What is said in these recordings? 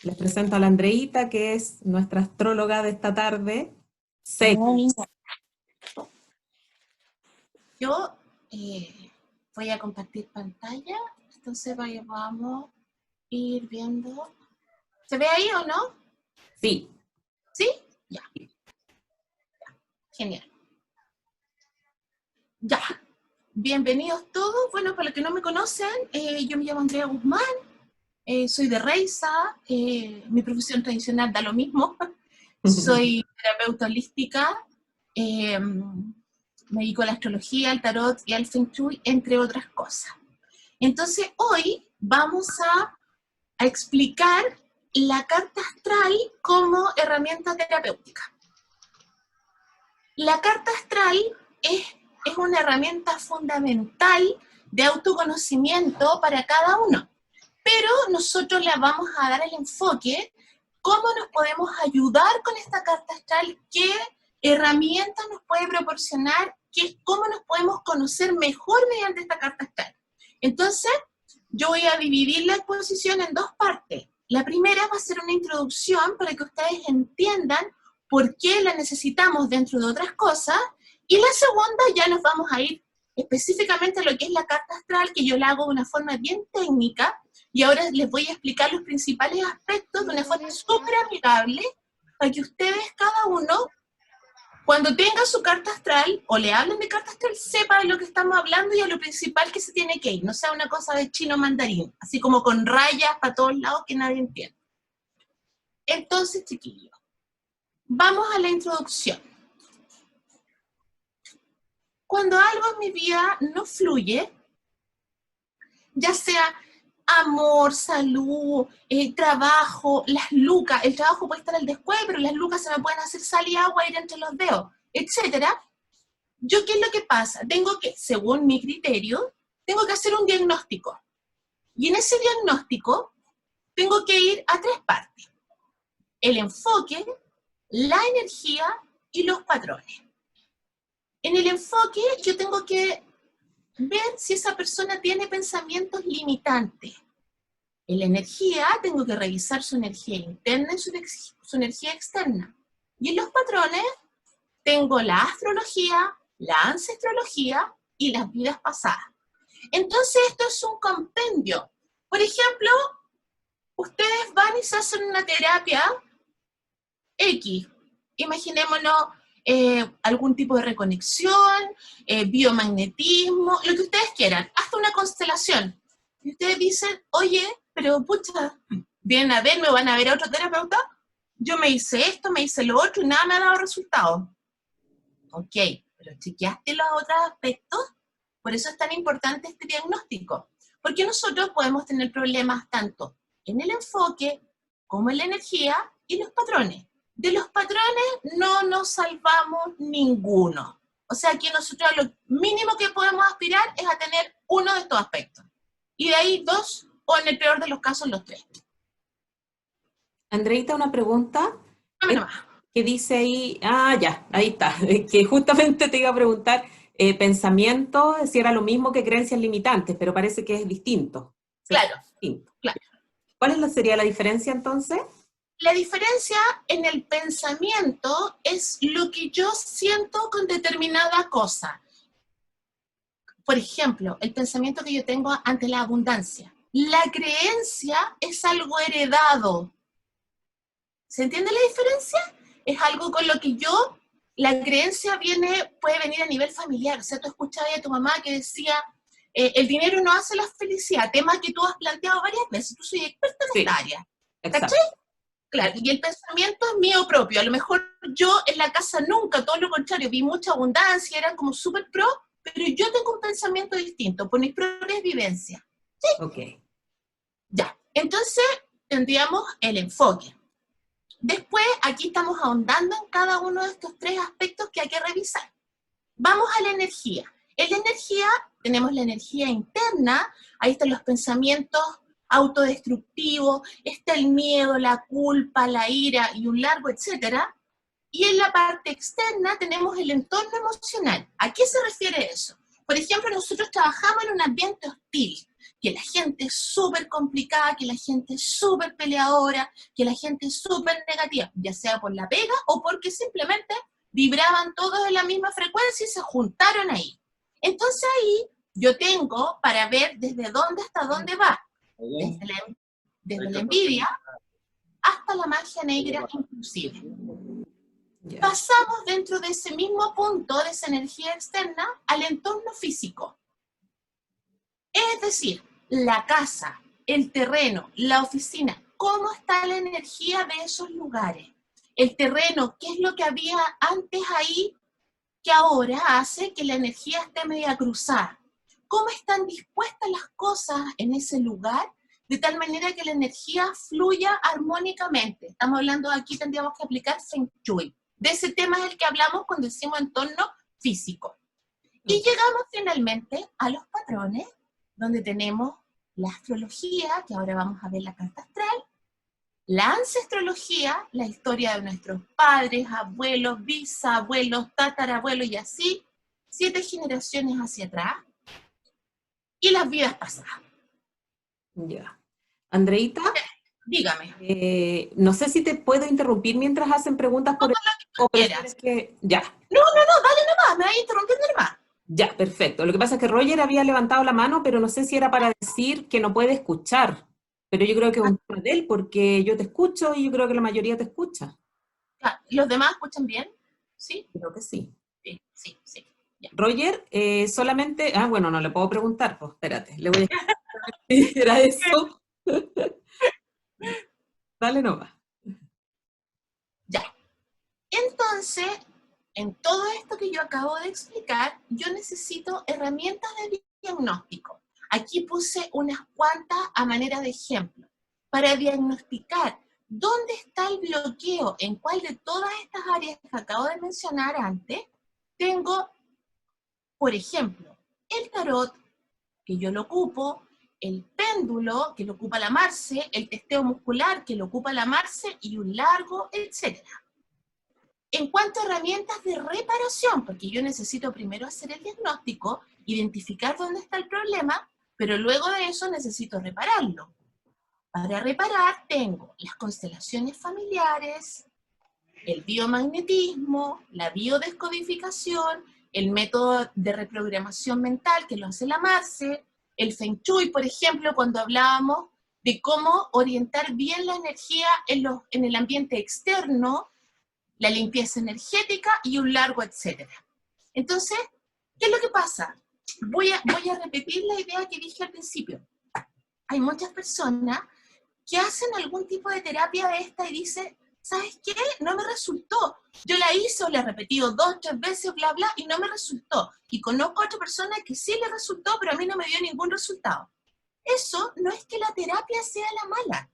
Les presento a la Andreita, que es nuestra astróloga de esta tarde. Muy bien. Yo voy a compartir pantalla, entonces vamos a ir viendo. ¿Se ve ahí o no? Sí. ¿Sí? Ya. Genial. Ya. Bienvenidos todos. Bueno, para los que no me conocen, yo me llamo Andrea Guzmán, soy de Reiza, mi profesión tradicional da lo mismo. Soy terapeuta holística, me dedico a la astrología, al tarot y al Feng Shui, entre otras cosas. Entonces, hoy vamos a explicar la carta astral como herramienta terapéutica. La carta astral es una herramienta fundamental de autoconocimiento para cada uno, pero nosotros le vamos a dar el enfoque cómo nos podemos ayudar con esta carta astral, qué herramientas nos puede proporcionar, cómo nos podemos conocer mejor mediante esta carta astral. Entonces, yo voy a dividir la exposición en dos partes. La primera va a ser una introducción para que ustedes entiendan por qué la necesitamos dentro de otras cosas, y la segunda ya nos vamos a ir específicamente a lo que es la carta astral, que yo la hago de una forma bien técnica, y ahora les voy a explicar los principales aspectos de una forma súper amigable, para que ustedes, cada uno, cuando tenga su carta astral, o le hablen de carta astral, sepa de lo que estamos hablando y a lo principal que se tiene que ir, no sea una cosa de chino mandarín, así como con rayas para todos lados que nadie entiende. Entonces, chiquillos, vamos a la introducción. Cuando algo en mi vida no fluye, ya sea amor, salud, trabajo, las lucas, el trabajo puede estar al descuido, pero las lucas se me pueden hacer sal y agua, ir entre los dedos, etcétera. ¿Yo qué es lo que pasa? Tengo que, según mi criterio, tengo que hacer un diagnóstico. Y en ese diagnóstico tengo que ir a tres partes: el enfoque, la energía y los patrones. En el enfoque yo tengo que ver si esa persona tiene pensamientos limitantes. En la energía tengo que revisar su energía interna y su energía externa. Y en los patrones tengo la astrología, la ancestrología y las vidas pasadas. Entonces esto es un compendio. Por ejemplo, ustedes van y se hacen una terapia X. Imaginémonos algún tipo de reconexión, biomagnetismo, lo que ustedes quieran, hasta una constelación. Y ustedes dicen, oye, pero pucha, vienen a verme o van a ver a otro terapeuta, yo me hice esto, me hice lo otro y nada me ha dado resultado. Ok, pero chequeaste los otros aspectos. Por eso es tan importante este diagnóstico, porque nosotros podemos tener problemas tanto en el enfoque como en la energía y los patrones. De los patrones no nos salvamos ninguno. O sea que nosotros lo mínimo que podemos aspirar es a tener uno de estos aspectos. Y de ahí dos, o en el peor de los casos, los tres. Andreita, una pregunta. Dame nomás. Que dice ahí, ya, ahí está, que justamente te iba a preguntar, pensamiento, si era lo mismo que creencias limitantes, pero parece que es distinto. Claro, Distinto. claro. ¿Cuál sería la diferencia entonces? La diferencia en el pensamiento es lo que yo siento con determinada cosa. Por ejemplo, el pensamiento que yo tengo ante la abundancia. La creencia es algo heredado. ¿Se entiende la diferencia? Es algo con lo que yo, la creencia puede venir a nivel familiar. O sea, tú escuchabas a tu mamá que decía, el dinero no hace la felicidad, tema que tú has planteado varias veces, tú soy experta en esta área. ¿Cachai? Claro, y el pensamiento es mío propio. A lo mejor yo en la casa nunca, todo lo contrario, vi mucha abundancia, era como súper pro, pero yo tengo un pensamiento distinto, por mis propias vivencias. ¿Sí? Ok. Ya, entonces tendríamos el enfoque. Después, aquí estamos ahondando en cada uno de estos tres aspectos que hay que revisar. Vamos a la energía. En la energía tenemos la energía interna, ahí están los pensamientos autodestructivos, está el miedo, la culpa, la ira y un largo etcétera. Y en la parte externa tenemos el entorno emocional. ¿A qué se refiere eso? Por ejemplo, nosotros trabajamos en un ambiente hostil, que la gente es súper complicada, que la gente es súper peleadora, que la gente es súper negativa, ya sea por la pega o porque simplemente vibraban todos en la misma frecuencia y se juntaron ahí. Entonces ahí yo tengo para ver desde dónde hasta dónde va, desde la envidia hasta la magia negra inclusive. Ya. Pasamos dentro de ese mismo punto, de esa energía externa, al entorno físico. Es decir, la casa, el terreno, la oficina, ¿cómo está la energía de esos lugares? El terreno, ¿qué es lo que había antes ahí que ahora hace que la energía esté media cruzada? ¿Cómo están dispuestas las cosas en ese lugar de tal manera que la energía fluya armónicamente? Estamos hablando aquí, tendríamos que aplicar Feng Shui. De ese tema es el que hablamos cuando decimos entorno físico. Y llegamos finalmente a los patrones, donde tenemos la astrología, que ahora vamos a ver la carta astral, la ancestrología, la historia de nuestros padres, abuelos, bisabuelos, tatarabuelos y así, 7 generaciones hacia atrás, y las vidas pasadas. Ya. Andreita, Dígame. no sé si te puedo interrumpir mientras hacen preguntas por el... o prefieres que... Ya. No, dale nomás, me vas a interrumpir nomás. Ya, perfecto. Lo que pasa es que Roger había levantado la mano, pero no sé si era para decir que no puede escuchar. Pero yo creo que es un tema de él, porque yo te escucho y yo creo que la mayoría te escucha. ¿Los demás escuchan bien? ¿Sí? Creo que sí. Sí. Ya. Roger, solamente... Ah, bueno, no le puedo preguntar, pues espérate. Le voy a decir, ¿era eso? Dale nomás. Ya. Entonces, en todo esto que yo acabo de explicar, yo necesito herramientas de diagnóstico. Aquí puse unas cuantas a manera de ejemplo. Para diagnosticar dónde está el bloqueo, en cuál de todas estas áreas que acabo de mencionar antes, tengo, por ejemplo, el tarot, que yo lo ocupo, el péndulo, que lo ocupa la Marce, el testeo muscular, que lo ocupa la Marce, y un largo, etc. En cuanto a herramientas de reparación, porque yo necesito primero hacer el diagnóstico, identificar dónde está el problema, pero luego de eso necesito repararlo. Para reparar tengo las constelaciones familiares, el biomagnetismo, la biodescodificación, el método de reprogramación mental que lo hace la Marce, el Feng Shui, por ejemplo, cuando hablábamos de cómo orientar bien la energía en el ambiente externo, la limpieza energética y un largo etcétera. Entonces, ¿qué es lo que pasa? Voy a repetir la idea que dije al principio. Hay muchas personas que hacen algún tipo de terapia de esta y dicen, ¿sabes qué? No me resultó. Yo la hice o la he repetido 2, 3 veces, bla, bla, y no me resultó. Y conozco a otra persona que sí le resultó, pero a mí no me dio ningún resultado. Eso no es que la terapia sea la mala.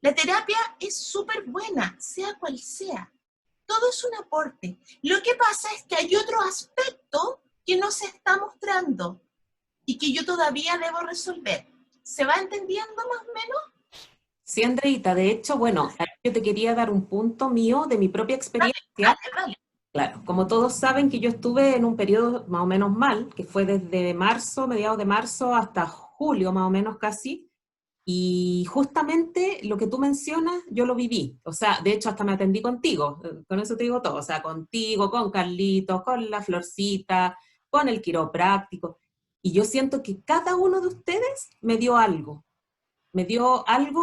La terapia es súper buena, sea cual sea. Todo es un aporte. Lo que pasa es que hay otro aspecto que no se está mostrando y que yo todavía debo resolver. ¿Se va entendiendo más o menos? Sí, Andreita, de hecho, bueno, yo te quería dar un punto mío de mi propia experiencia. Dale. Claro, como todos saben que yo estuve en un periodo más o menos mal, que fue desde marzo, mediados de marzo hasta julio más o menos casi, y justamente lo que tú mencionas, yo lo viví. O sea, de hecho hasta me atendí contigo, con eso te digo todo, o sea, contigo, con Carlitos, con la Florcita, con el quiropráctico, y yo siento que cada uno de ustedes me dio algo,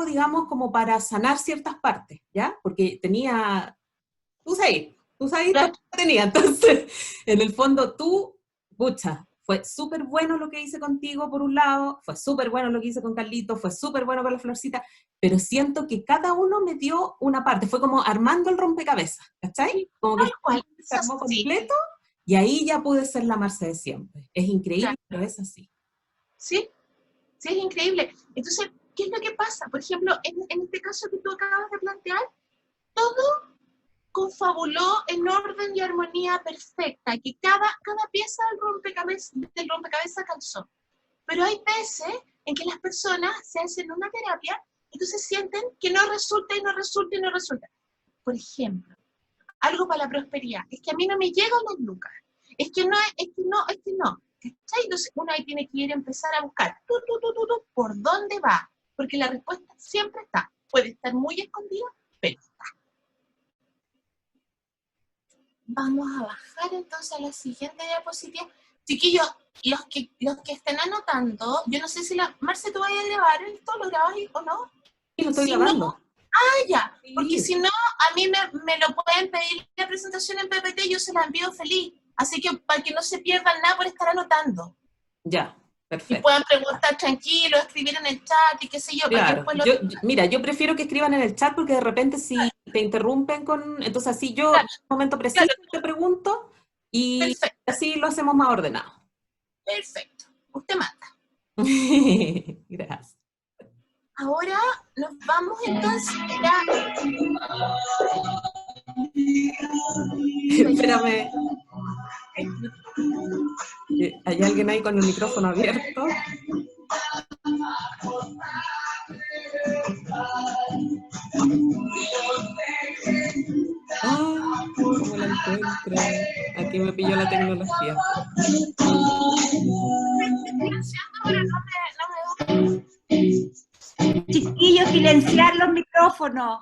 digamos, como para sanar ciertas partes, ¿ya? Porque tenía, tú sabes todo lo que tenía, entonces, en el fondo tú, pucha, fue súper bueno lo que hice contigo por un lado, fue súper bueno lo que hice con Carlito, fue súper bueno con la Florcita, pero siento que cada uno me dio una parte, fue como armando el rompecabezas, ¿cachai? Como que Tal cual. se armó completo y ahí ya pude ser la Marce de siempre. Es increíble, pero es así. Sí, es increíble. Entonces, ¿qué es lo que pasa? Por ejemplo, en este caso que tú acabas de plantear, todo confabuló en orden y armonía perfecta, que cada pieza del rompecabezas calzó. Pero hay veces en que las personas se hacen una terapia, entonces sienten que no resulta y no resulta y no resulta. Por ejemplo, algo para la prosperidad, es que a mí no me llegan las lucas, es que no. ¿Cachai? Entonces uno ahí tiene que ir a empezar a buscar por dónde va, porque la respuesta siempre está. Puede estar muy escondida, pero está. Vamos a bajar entonces a la siguiente diapositiva. Chiquillos, los que estén anotando, yo no sé si Marce, ¿tú vas a grabar esto? ¿Lo grabas o no? Sí, lo estoy Si grabando. no, ya, porque si no, a mí me lo pueden pedir la presentación en PPT y yo se la envío feliz. Así que para que no se pierdan nada por estar anotando. Ya, Y perfecto. puedan preguntar tranquilo, escribir en el chat y qué sé yo, para que Claro, después lo... mira, yo prefiero que escriban en el chat porque de repente si te interrumpen con... Entonces así yo en Claro, un momento preciso claro, te pregunto y perfecto, así lo hacemos más ordenado. perfecto. Usted manda. Gracias. Ahora nos vamos entonces ya... Espérame, ¿hay alguien ahí con el micrófono abierto? Ah, ¿cómo la encuentro? Aquí me pilló la tecnología. Chiquillos, silenciar los micrófonos.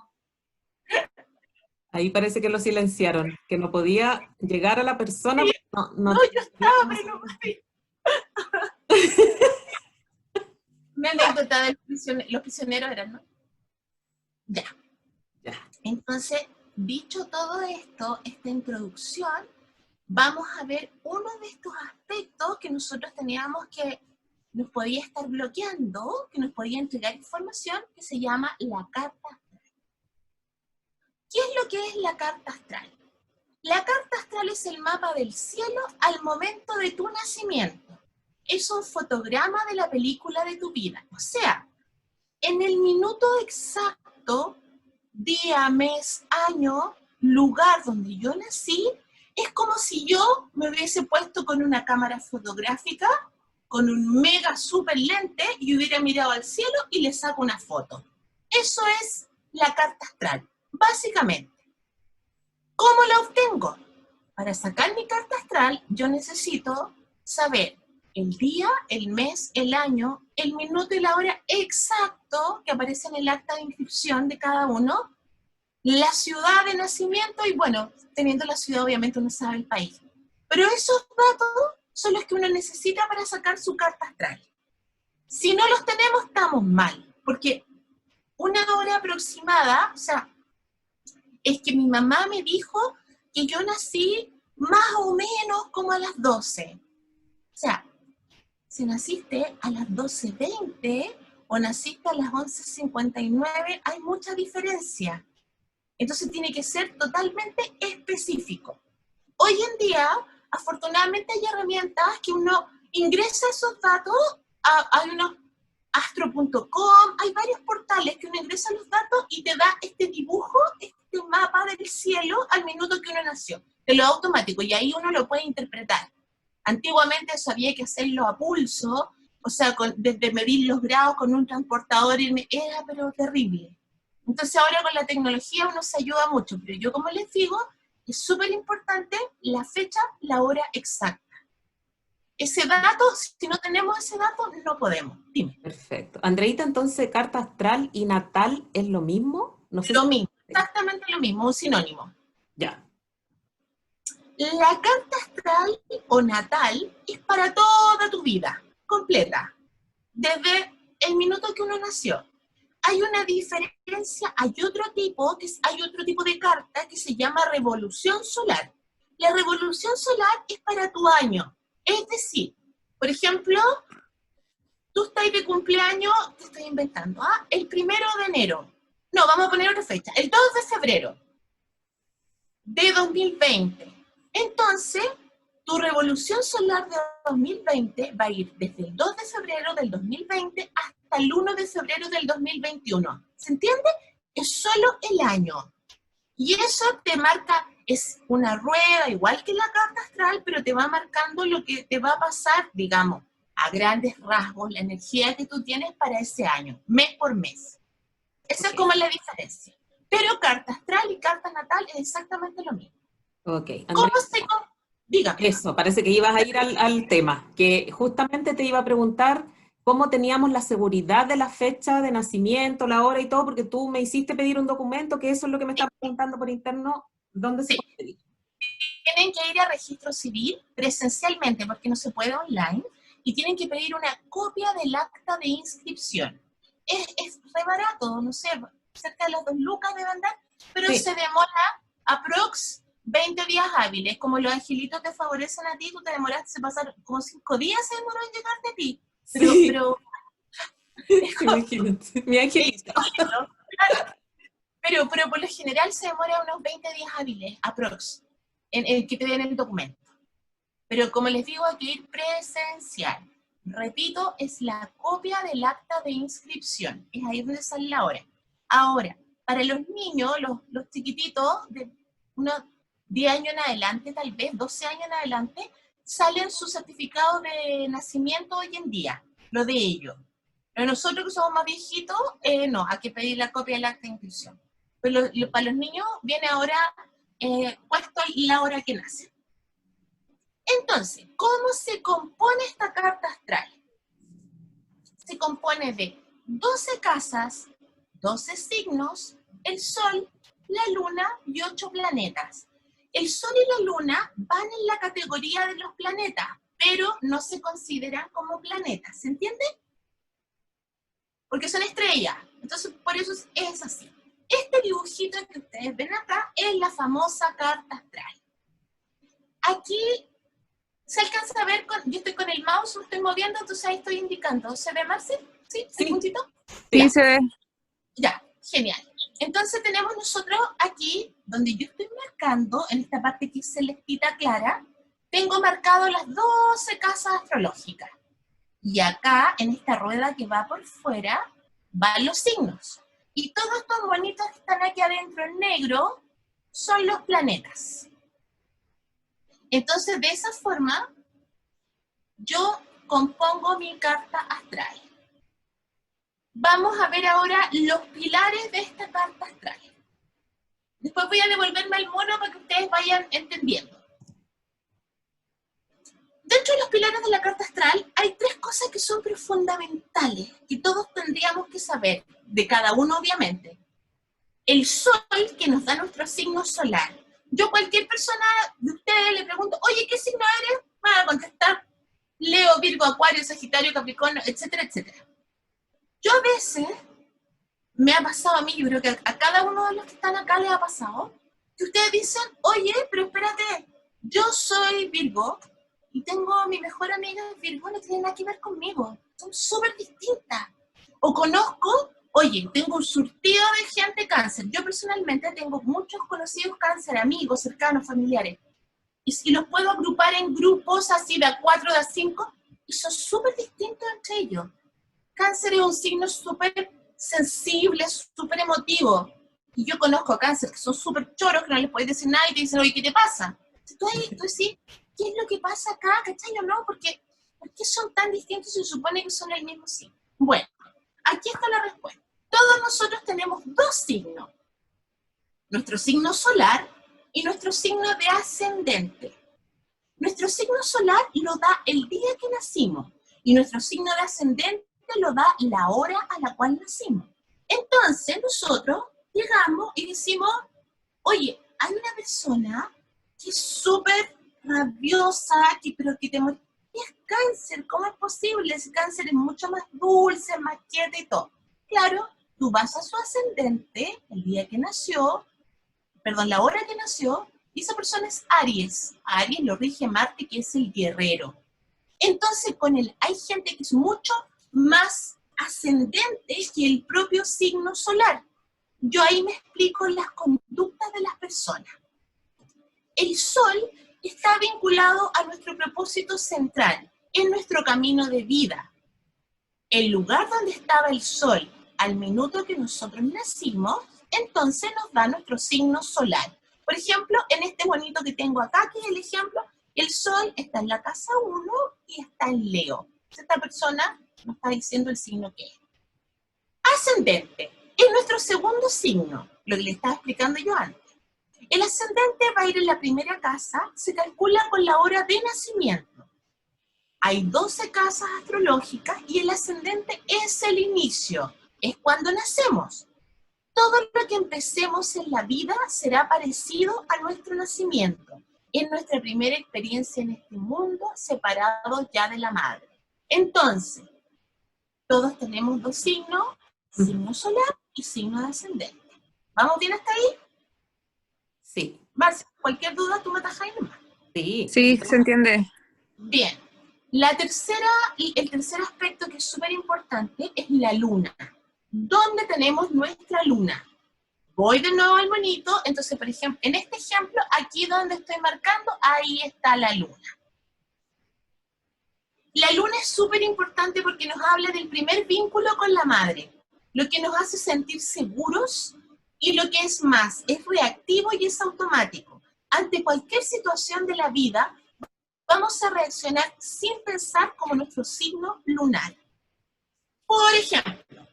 Ahí parece que lo silenciaron, que no podía llegar a la persona. Sí, No, no, yo estaba, pero no podía. Una anécdota de los prisioneros eran, ¿no? Ya. Ya. Entonces, dicho todo esto, esta introducción, vamos a ver uno de estos aspectos que nosotros teníamos que nos podía estar bloqueando, que nos podía entregar información, que se llama la carta astral. ¿Qué es lo que es la carta astral? La carta astral es el mapa del cielo al momento de tu nacimiento. Es un fotograma de la película de tu vida. O sea, en el minuto exacto, día, mes, año, lugar donde yo nací, es como si yo me hubiese puesto con una cámara fotográfica, con un mega super lente y hubiera mirado al cielo y le saco una foto. Eso es la carta astral, básicamente. ¿Cómo la obtengo? Para sacar mi carta astral, yo necesito saber el día, el mes, el año, el minuto y la hora exacto que aparece en el acta de inscripción de cada uno, la ciudad de nacimiento y, bueno, teniendo la ciudad, obviamente uno sabe el país. Pero esos datos son los que uno necesita para sacar su carta astral. Si no los tenemos, estamos mal, porque una hora aproximada, o sea, es que mi mamá me dijo que yo nací más o menos como a las 12. O sea, si naciste a las 12:20 o naciste a las 11:59, hay mucha diferencia. Entonces tiene que ser totalmente específico. Hoy en día, afortunadamente hay herramientas que uno ingresa esos datos, hay unos astro.com, hay varios portales que uno ingresa los datos y te da este dibujo, este mapa del cielo al minuto que uno nació. Te lo da automático y ahí uno lo puede interpretar. Antiguamente eso había que hacerlo a pulso, o sea, desde medir los grados con un transportador, era pero terrible. Entonces ahora con la tecnología uno se ayuda mucho, pero yo como les digo, es súper importante la fecha, la hora exacta. Ese dato, si no tenemos ese dato, no podemos. Dime. Perfecto. Andreita, entonces, ¿carta astral y natal es lo mismo? No sé Lo si... mismo, exactamente lo mismo, un sinónimo. Ya. La carta astral o natal es para toda tu vida, completa, desde el minuto que uno nació. Hay una diferencia, hay otro tipo de carta que se llama revolución solar. La revolución solar es para tu año, es decir, por ejemplo, tú estás de cumpleaños, te estoy inventando, el 1 de enero, no, vamos a poner otra fecha, el 2 de febrero de 2020. Entonces, tu revolución solar de 2020 va a ir desde el 2 de febrero del 2020 hasta el 1 de febrero del 2021. ¿Se entiende? Es solo el año. Y eso te marca, es una rueda, igual que la carta astral, pero te va marcando lo que te va a pasar, digamos, a grandes rasgos, la energía que tú tienes para ese año, mes por mes. Esa es como la diferencia. Pero carta astral y carta natal es exactamente lo mismo. Ok. ¿Cómo Andreita, Dígame. Eso, parece que ibas a ir al tema, que justamente te iba a preguntar cómo teníamos la seguridad de la fecha de nacimiento, la hora y todo, porque tú me hiciste pedir un documento, que eso es lo que me están preguntando por interno, ¿dónde se Sí. puede pedir? Tienen que ir a registro civil presencialmente, porque no se puede online, y tienen que pedir una copia del acta de inscripción. Es re barato, no sé, cerca de las 2 lucas de andar, pero Sí, se demora aprox 20 días hábiles. Como los angelitos te favorecen a ti, tú te demoraste, se pasaron como 5 días se demoró en llegarte a ti. sí, Pero es como, imagínate, mi angelita. claro, pero por lo general se demora unos 20 días hábiles, aprox, en que te den el documento. Pero como les digo, hay que ir presencial. Repito, es la copia del acta de inscripción. Es ahí donde sale la hora. Ahora, para los niños, los chiquititos, de unos 10 años en adelante, tal vez 12 años en adelante, salen sus certificados de nacimiento hoy en día, lo de ellos. Pero nosotros que somos más viejitos, no, hay que pedir la copia del acta de inscripción. Pero para los niños viene ahora puesto la hora que nace. Entonces, ¿cómo se compone esta carta astral? Se compone de 12 casas, 12 signos, el Sol, la Luna y 8 planetas. El Sol y la Luna van en la categoría de los planetas, pero no se consideran como planetas, ¿se entiende? Porque son estrellas, entonces por eso es así. Este dibujito que ustedes ven acá es la famosa carta astral. Aquí se alcanza a ver, yo estoy con el mouse, lo estoy moviendo, entonces ahí estoy indicando. ¿Se ve, Marce? ¿Sí? ¿El Sí, puntito? Sí, Ya, se ve. ya, genial. Entonces tenemos nosotros aquí, donde yo estoy marcando, en esta parte que es celestita clara, tengo marcado las 12 casas astrológicas. Y acá, en esta rueda que va por fuera, van los signos. Y todos estos bonitos que están aquí adentro en negro son los planetas. Entonces, de esa forma, yo compongo mi carta astral. Vamos a ver ahora los pilares de esta carta astral. Después voy a devolverme al mono para que ustedes vayan entendiendo. Dentro de los pilares de la carta astral hay 3 cosas que son fundamentales, que todos tendríamos que saber, de cada uno obviamente. El Sol, que nos da nuestro signo solar. Yo cualquier persona de ustedes le pregunto, oye, ¿qué signo eres? Me van a contestar Leo, Virgo, Acuario, Sagitario, Capricornio, etcétera, etcétera. Yo a veces, me ha pasado a mí, yo creo que a cada uno de los que están acá les ha pasado, que ustedes dicen, oye, pero espérate, yo soy Virgo y tengo a mi mejor amiga Virgo, no tiene nada que ver conmigo, son súper distintas. O conozco, oye, tengo un surtido de gente cáncer. Yo personalmente tengo muchos conocidos cáncer, amigos, cercanos, familiares. Y los puedo agrupar en grupos así de a 4, de a 5, y son súper distintos entre ellos. Cáncer es un signo súper sensible, súper emotivo. Y yo conozco a cáncer que son súper choros, que no les puedes decir nada y te dicen, oye, ¿qué te pasa? Tú decís, ¿qué es lo que pasa acá? ¿Cachai o no? ¿Por qué son tan distintos si se supone que son el mismo signo? Bueno, aquí está la respuesta. Todos nosotros tenemos 2 signos. Nuestro signo solar y nuestro signo de ascendente. Nuestro signo solar lo da el día que nacimos y nuestro signo de ascendente lo da la hora a la cual nacimos. Entonces nosotros llegamos y decimos, oye, hay una persona que es súper rabiosa, pero que te muere. Es cáncer, ¿cómo es posible? Ese cáncer es mucho más dulce, más quieta y todo. Claro, tú vas a su ascendente, el día que nació, perdón, la hora que nació, y esa persona es Aries. A Aries lo rige Marte, que es el guerrero. Entonces, hay gente que es mucho más ascendente que el propio signo solar. Yo ahí me explico las conductas de las personas. El Sol está vinculado a nuestro propósito central, en nuestro camino de vida. El lugar donde estaba el Sol al minuto que nosotros nacimos, entonces nos da nuestro signo solar. Por ejemplo, en este bonito que tengo acá, que es el ejemplo, el Sol está en la casa 1 y está en Leo. Esta persona nos está diciendo el signo que es. Ascendente es nuestro segundo signo, lo que le estaba explicando yo antes. El ascendente va a ir en la primera casa, se calcula con la hora de nacimiento. Hay 12 casas astrológicas y el ascendente es el inicio, es cuando nacemos. Todo lo que empecemos en la vida será parecido a nuestro nacimiento, en nuestra primera experiencia en este mundo, separados ya de la madre. Entonces, todos tenemos 2 signos, signo solar y signo de ascendente. ¿Vamos bien hasta ahí? Sí, Marcia, cualquier duda tú me tajas ahí nomás. sí. Sí, se entiende. Bien. El tercer aspecto que es súper importante es la luna. ¿Dónde tenemos nuestra luna? Voy de nuevo al monito, entonces, por ejemplo, en este ejemplo, aquí donde estoy marcando, ahí está la luna. La luna es súper importante porque nos habla del primer vínculo con la madre, lo que nos hace sentir seguros y lo que es más, es reactivo y es automático. Ante cualquier situación de la vida, vamos a reaccionar sin pensar como nuestro signo lunar. Por ejemplo,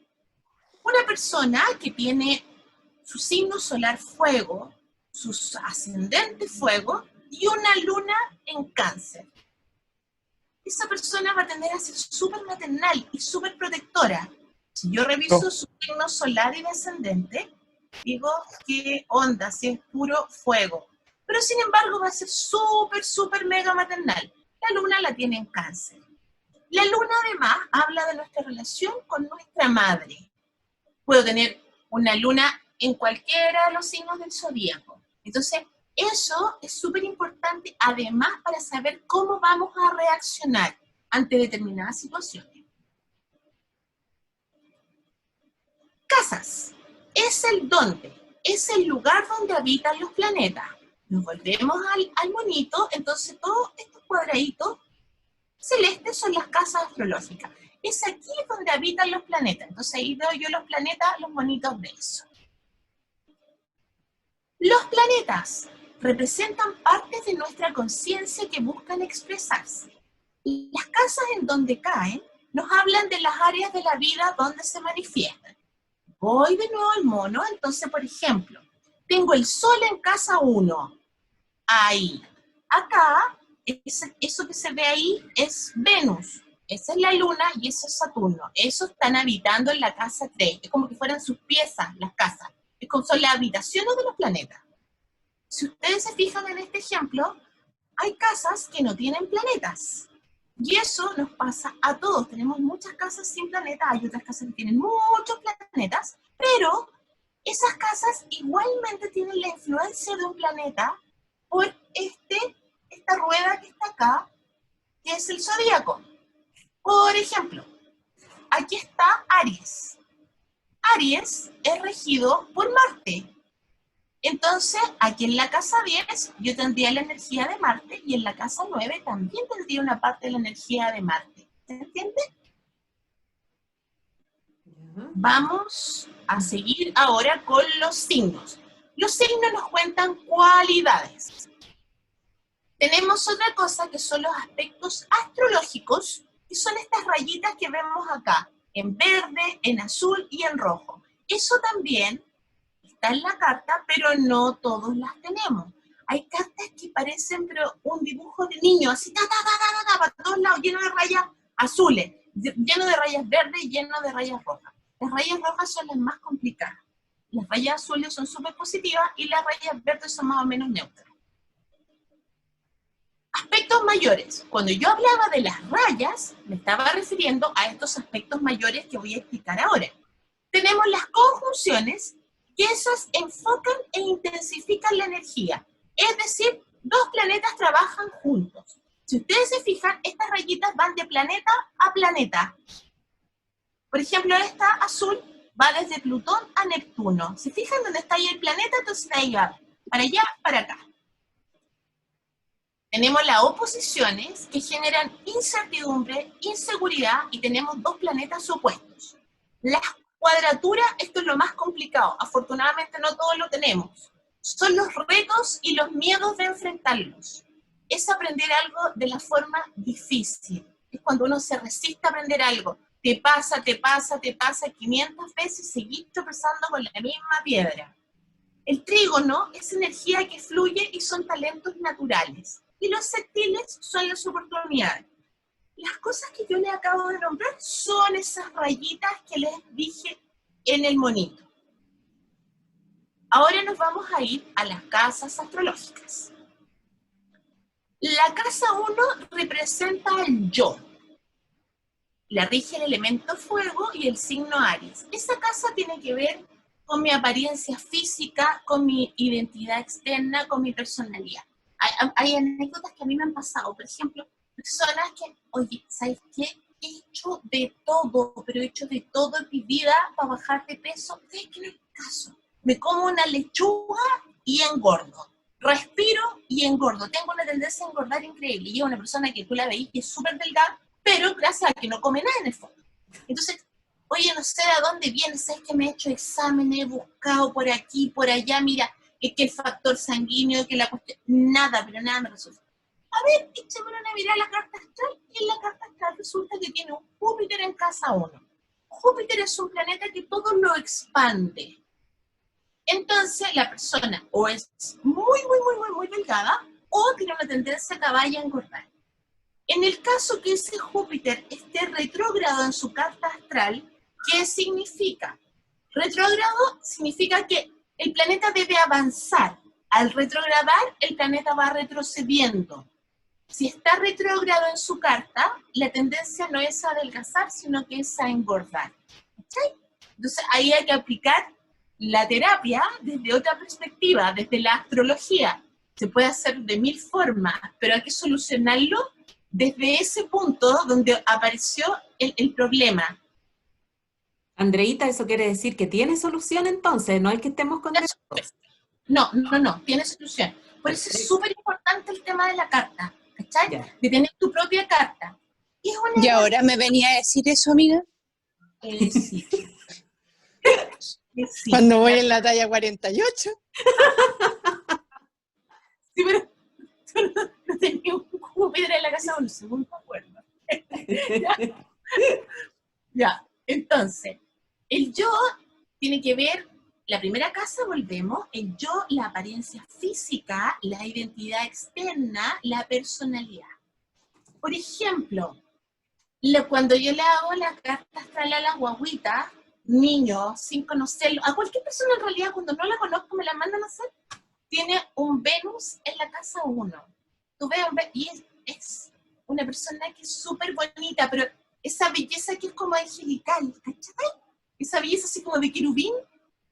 una persona que tiene su signo solar fuego, su ascendente fuego y una luna en Cáncer. Esa persona va a tender a ser súper maternal y súper protectora. Si yo reviso su signo solar y de ascendente, digo, ¿qué onda? Si es puro fuego. Pero sin embargo va a ser súper, súper mega maternal. La luna la tiene en Cáncer. La luna además habla de nuestra relación con nuestra madre. Puedo tener una luna en cualquiera de los signos del zodíaco. Entonces, eso es súper importante, además, para saber cómo vamos a reaccionar ante determinadas situaciones. Casas. Es el dónde, es el lugar donde habitan los planetas. Nos volvemos al monito, entonces todos estos cuadraditos celestes son las casas astrológicas. Es aquí donde habitan los planetas. Entonces ahí veo yo los planetas, los monitos de eso. Los planetas representan partes de nuestra conciencia que buscan expresarse. Las casas en donde caen nos hablan de las áreas de la vida donde se manifiestan. Voy de nuevo al mono, entonces, por ejemplo, tengo el Sol en casa 1. Ahí. Acá, eso que se ve ahí es Venus. Esa es la Luna y eso es Saturno. Esos están habitando en la casa 3. Es como que fueran sus piezas, las casas. Es como son las habitaciones de los planetas. Si ustedes se fijan en este ejemplo, hay casas que no tienen planetas. Y eso nos pasa a todos. Tenemos muchas casas sin planetas, hay otras casas que tienen muchos planetas, pero esas casas igualmente tienen la influencia de un planeta por esta rueda que está acá, que es el zodíaco. Por ejemplo, aquí está Aries. Aries es regido por Marte. Entonces, aquí en la casa 10 yo tendría la energía de Marte y en la casa 9 también tendría una parte de la energía de Marte. ¿Se entiende? Vamos a seguir ahora con los signos. Los signos nos cuentan cualidades. Tenemos otra cosa que son los aspectos astrológicos, que son estas rayitas que vemos acá, en verde, en azul y en rojo. Eso también está en la carta, pero no todos las tenemos. Hay cartas que parecen pero un dibujo de niño, así para todos lados, lleno de rayas azules, lleno de rayas verdes y lleno de rayas rojas. Las rayas rojas son las más complicadas. Las rayas azules son súper positivas y las rayas verdes son más o menos neutras. Aspectos mayores. Cuando yo hablaba de las rayas, me estaba refiriendo a estos aspectos mayores que voy a explicar ahora. Tenemos las conjunciones, que esas enfocan e intensifican la energía. Es decir, dos planetas trabajan juntos. Si ustedes se fijan, estas rayitas van de planeta a planeta. Por ejemplo, esta azul va desde Plutón a Neptuno. ¿Se fijan dónde está ahí el planeta? Entonces de ahí va, para allá, para acá. Tenemos las oposiciones que generan incertidumbre, inseguridad, y tenemos dos planetas opuestos. Las cuadraturas, esto es lo más complicado. Afortunadamente no todos lo tenemos. Son los retos y los miedos de enfrentarlos. Es aprender algo de la forma difícil. Es cuando uno se resiste a aprender algo. Te pasa 500 veces y seguís tropezando con la misma piedra. El trígono es energía que fluye y son talentos naturales. Y los sextiles son las oportunidades. Las cosas que yo les acabo de nombrar son esas rayitas que les dije en el monito. Ahora nos vamos a ir a las casas astrológicas. La casa 1 representa al yo. La rige el elemento fuego y el signo Aries. Esa casa tiene que ver con mi apariencia física, con mi identidad externa, con mi personalidad. Hay anécdotas que a mí me han pasado. Por ejemplo, personas que, oye, ¿sabes qué? He hecho de todo, pero he hecho de todo en mi vida para bajar de peso. ¿Sabes qué? No es caso. Me como una lechuga y engordo. Respiro y engordo. Tengo una tendencia a engordar increíble. Y es una persona que tú la veis que es súper delgada, pero gracias a que no come nada en el fondo. Entonces, oye, no sé de dónde viene, sabes que me he hecho exámenes, he buscado por aquí, por allá, mira, es que el factor sanguíneo, que la cuestión, nada, pero nada me resulta. A ver, echémosle una mirada a la carta astral, y en la carta astral resulta que tiene un Júpiter en casa 1. Júpiter es un planeta que todo lo expande. Entonces, la persona o es muy delgada, o tiene una tendencia que vaya a engordar. En el caso que ese Júpiter esté retrógrado en su carta astral, ¿qué significa? Retrógrado significa que el planeta debe avanzar. Al retrogradar, el planeta va retrocediendo. Si está retrógrado en su carta, la tendencia no es a adelgazar, sino que es a engordar. ¿Okay? Entonces ahí hay que aplicar la terapia desde otra perspectiva, desde la astrología. Se puede hacer de 1000 formas, pero hay que solucionarlo desde ese punto donde apareció el problema. Andreita, eso quiere decir que tiene solución entonces, no es que estemos condenados. No, tiene solución. Por eso es súper importante el tema de la carta, ¿cachai? Ya. De tener tu propia carta. ¿Y ahora me venía a decir eso, amiga? Sí. Sí. Cuando voy en la talla 48. Sí, pero tú no tenías un Júpiter en la casa 1, según me acuerdo. Ya, entonces, el yo tiene que ver, la primera casa volvemos, el yo, la apariencia física, la identidad externa, la personalidad. Por ejemplo, cuando yo le hago la carta astral a la guaguita, niños, sin conocerlo, a cualquier persona en realidad, cuando no la conozco, me la mandan a hacer, tiene un Venus en la casa 1. Tú ves, y es una persona que es súper bonita, pero esa belleza que es como angelical, ¿cachai? Esa belleza así como de querubín,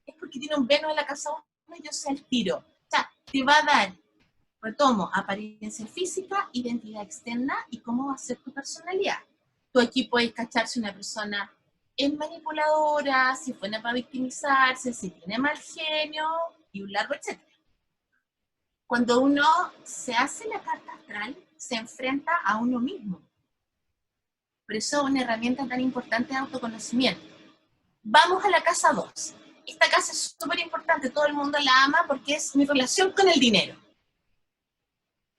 es porque tiene un Venus en la casa 1 y yo sé el tiro. O sea, te va a dar, retomo, apariencia física, identidad externa y cómo va a ser tu personalidad. Tú aquí puedes cachar si una persona es manipuladora, si fue para victimizarse, si tiene mal genio y un largo etcétera. Cuando uno se hace la carta astral, se enfrenta a uno mismo. Por eso es una herramienta tan importante de autoconocimiento. Vamos a la casa 2. Esta casa es súper importante, todo el mundo la ama porque es mi relación con el dinero.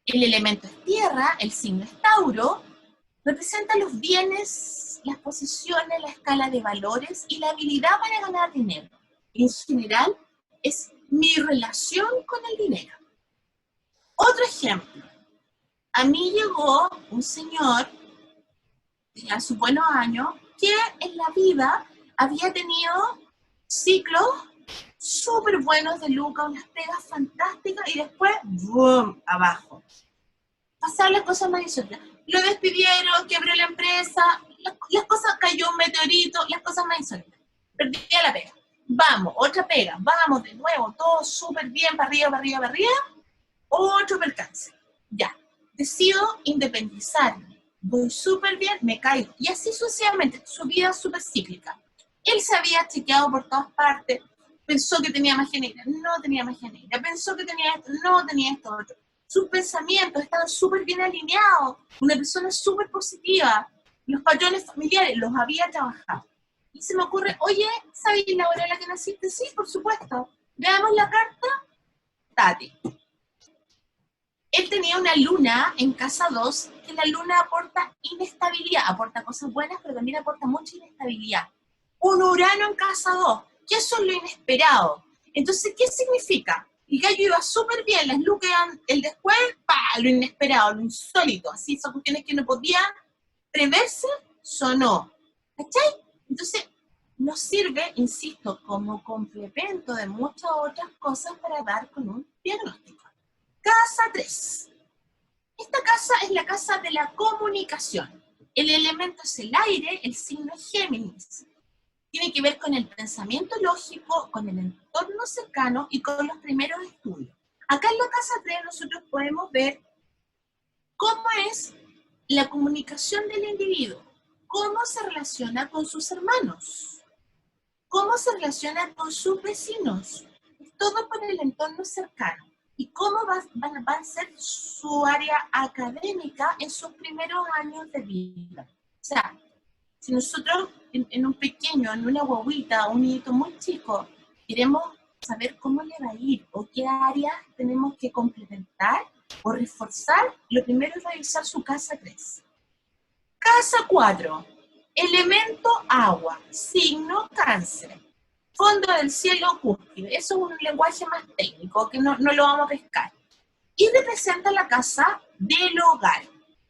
El elemento es tierra, el signo es Tauro, representa los bienes, las posesiones, la escala de valores y la habilidad para ganar dinero. En general, es mi relación con el dinero. Otro ejemplo. A mí llegó un señor, a sus buenos años, que en la vida había tenido ciclos súper buenos de lucas, unas pegas fantásticas, y después, ¡boom!, abajo. Pasaron las cosas más insólitas. Lo despidieron, quebró la empresa, las cosas, cayó un meteorito, las cosas más insólitas. Perdía la pega. Vamos, otra pega, vamos de nuevo, todo súper bien, para arriba, otro percance. Ya, decido independizarme, voy súper bien, me caigo. Y así sucesivamente, su vida súper cíclica. Él se había chequeado por todas partes, pensó que tenía magia negra, no tenía magia negra, pensó que tenía esto, no tenía esto otro. Sus pensamientos estaban súper bien alineados, una persona súper positiva, los patrones familiares los había trabajado. Y se me ocurre, oye, ¿sabes la hora en la que naciste? Sí, por supuesto. Veamos la carta, Tati. Él tenía una luna en casa 2, que la luna aporta inestabilidad, aporta cosas buenas, pero también aporta mucha inestabilidad. Un Urano en casa 2, que eso es lo inesperado. Entonces, ¿qué significa? El gallo iba súper bien, las lucas iban, el después, lo inesperado, lo insólito, así, esas cuestiones que no podían preverse, sonó. ¿Cachai? Entonces, nos sirve, insisto, como complemento de muchas otras cosas para dar con un diagnóstico. Casa 3. Esta casa es la casa de la comunicación. El elemento es el aire, el signo es Géminis. Tiene que ver con el pensamiento lógico, con el entorno cercano y con los primeros estudios. Acá en la casa 3 nosotros podemos ver cómo es la comunicación del individuo, cómo se relaciona con sus hermanos, cómo se relaciona con sus vecinos, todo por el entorno cercano. Y cómo va a ser su área académica en sus primeros años de vida. O sea, si nosotros en un pequeño, en una guaguita, un niñito muy chico, queremos saber cómo le va a ir o qué áreas tenemos que complementar o reforzar, lo primero es revisar su casa 3. Casa 4, elemento agua, signo Cáncer. Fondo del cielo cúspide. Eso es un lenguaje más técnico, que no lo vamos a pescar. Y representa la casa del hogar,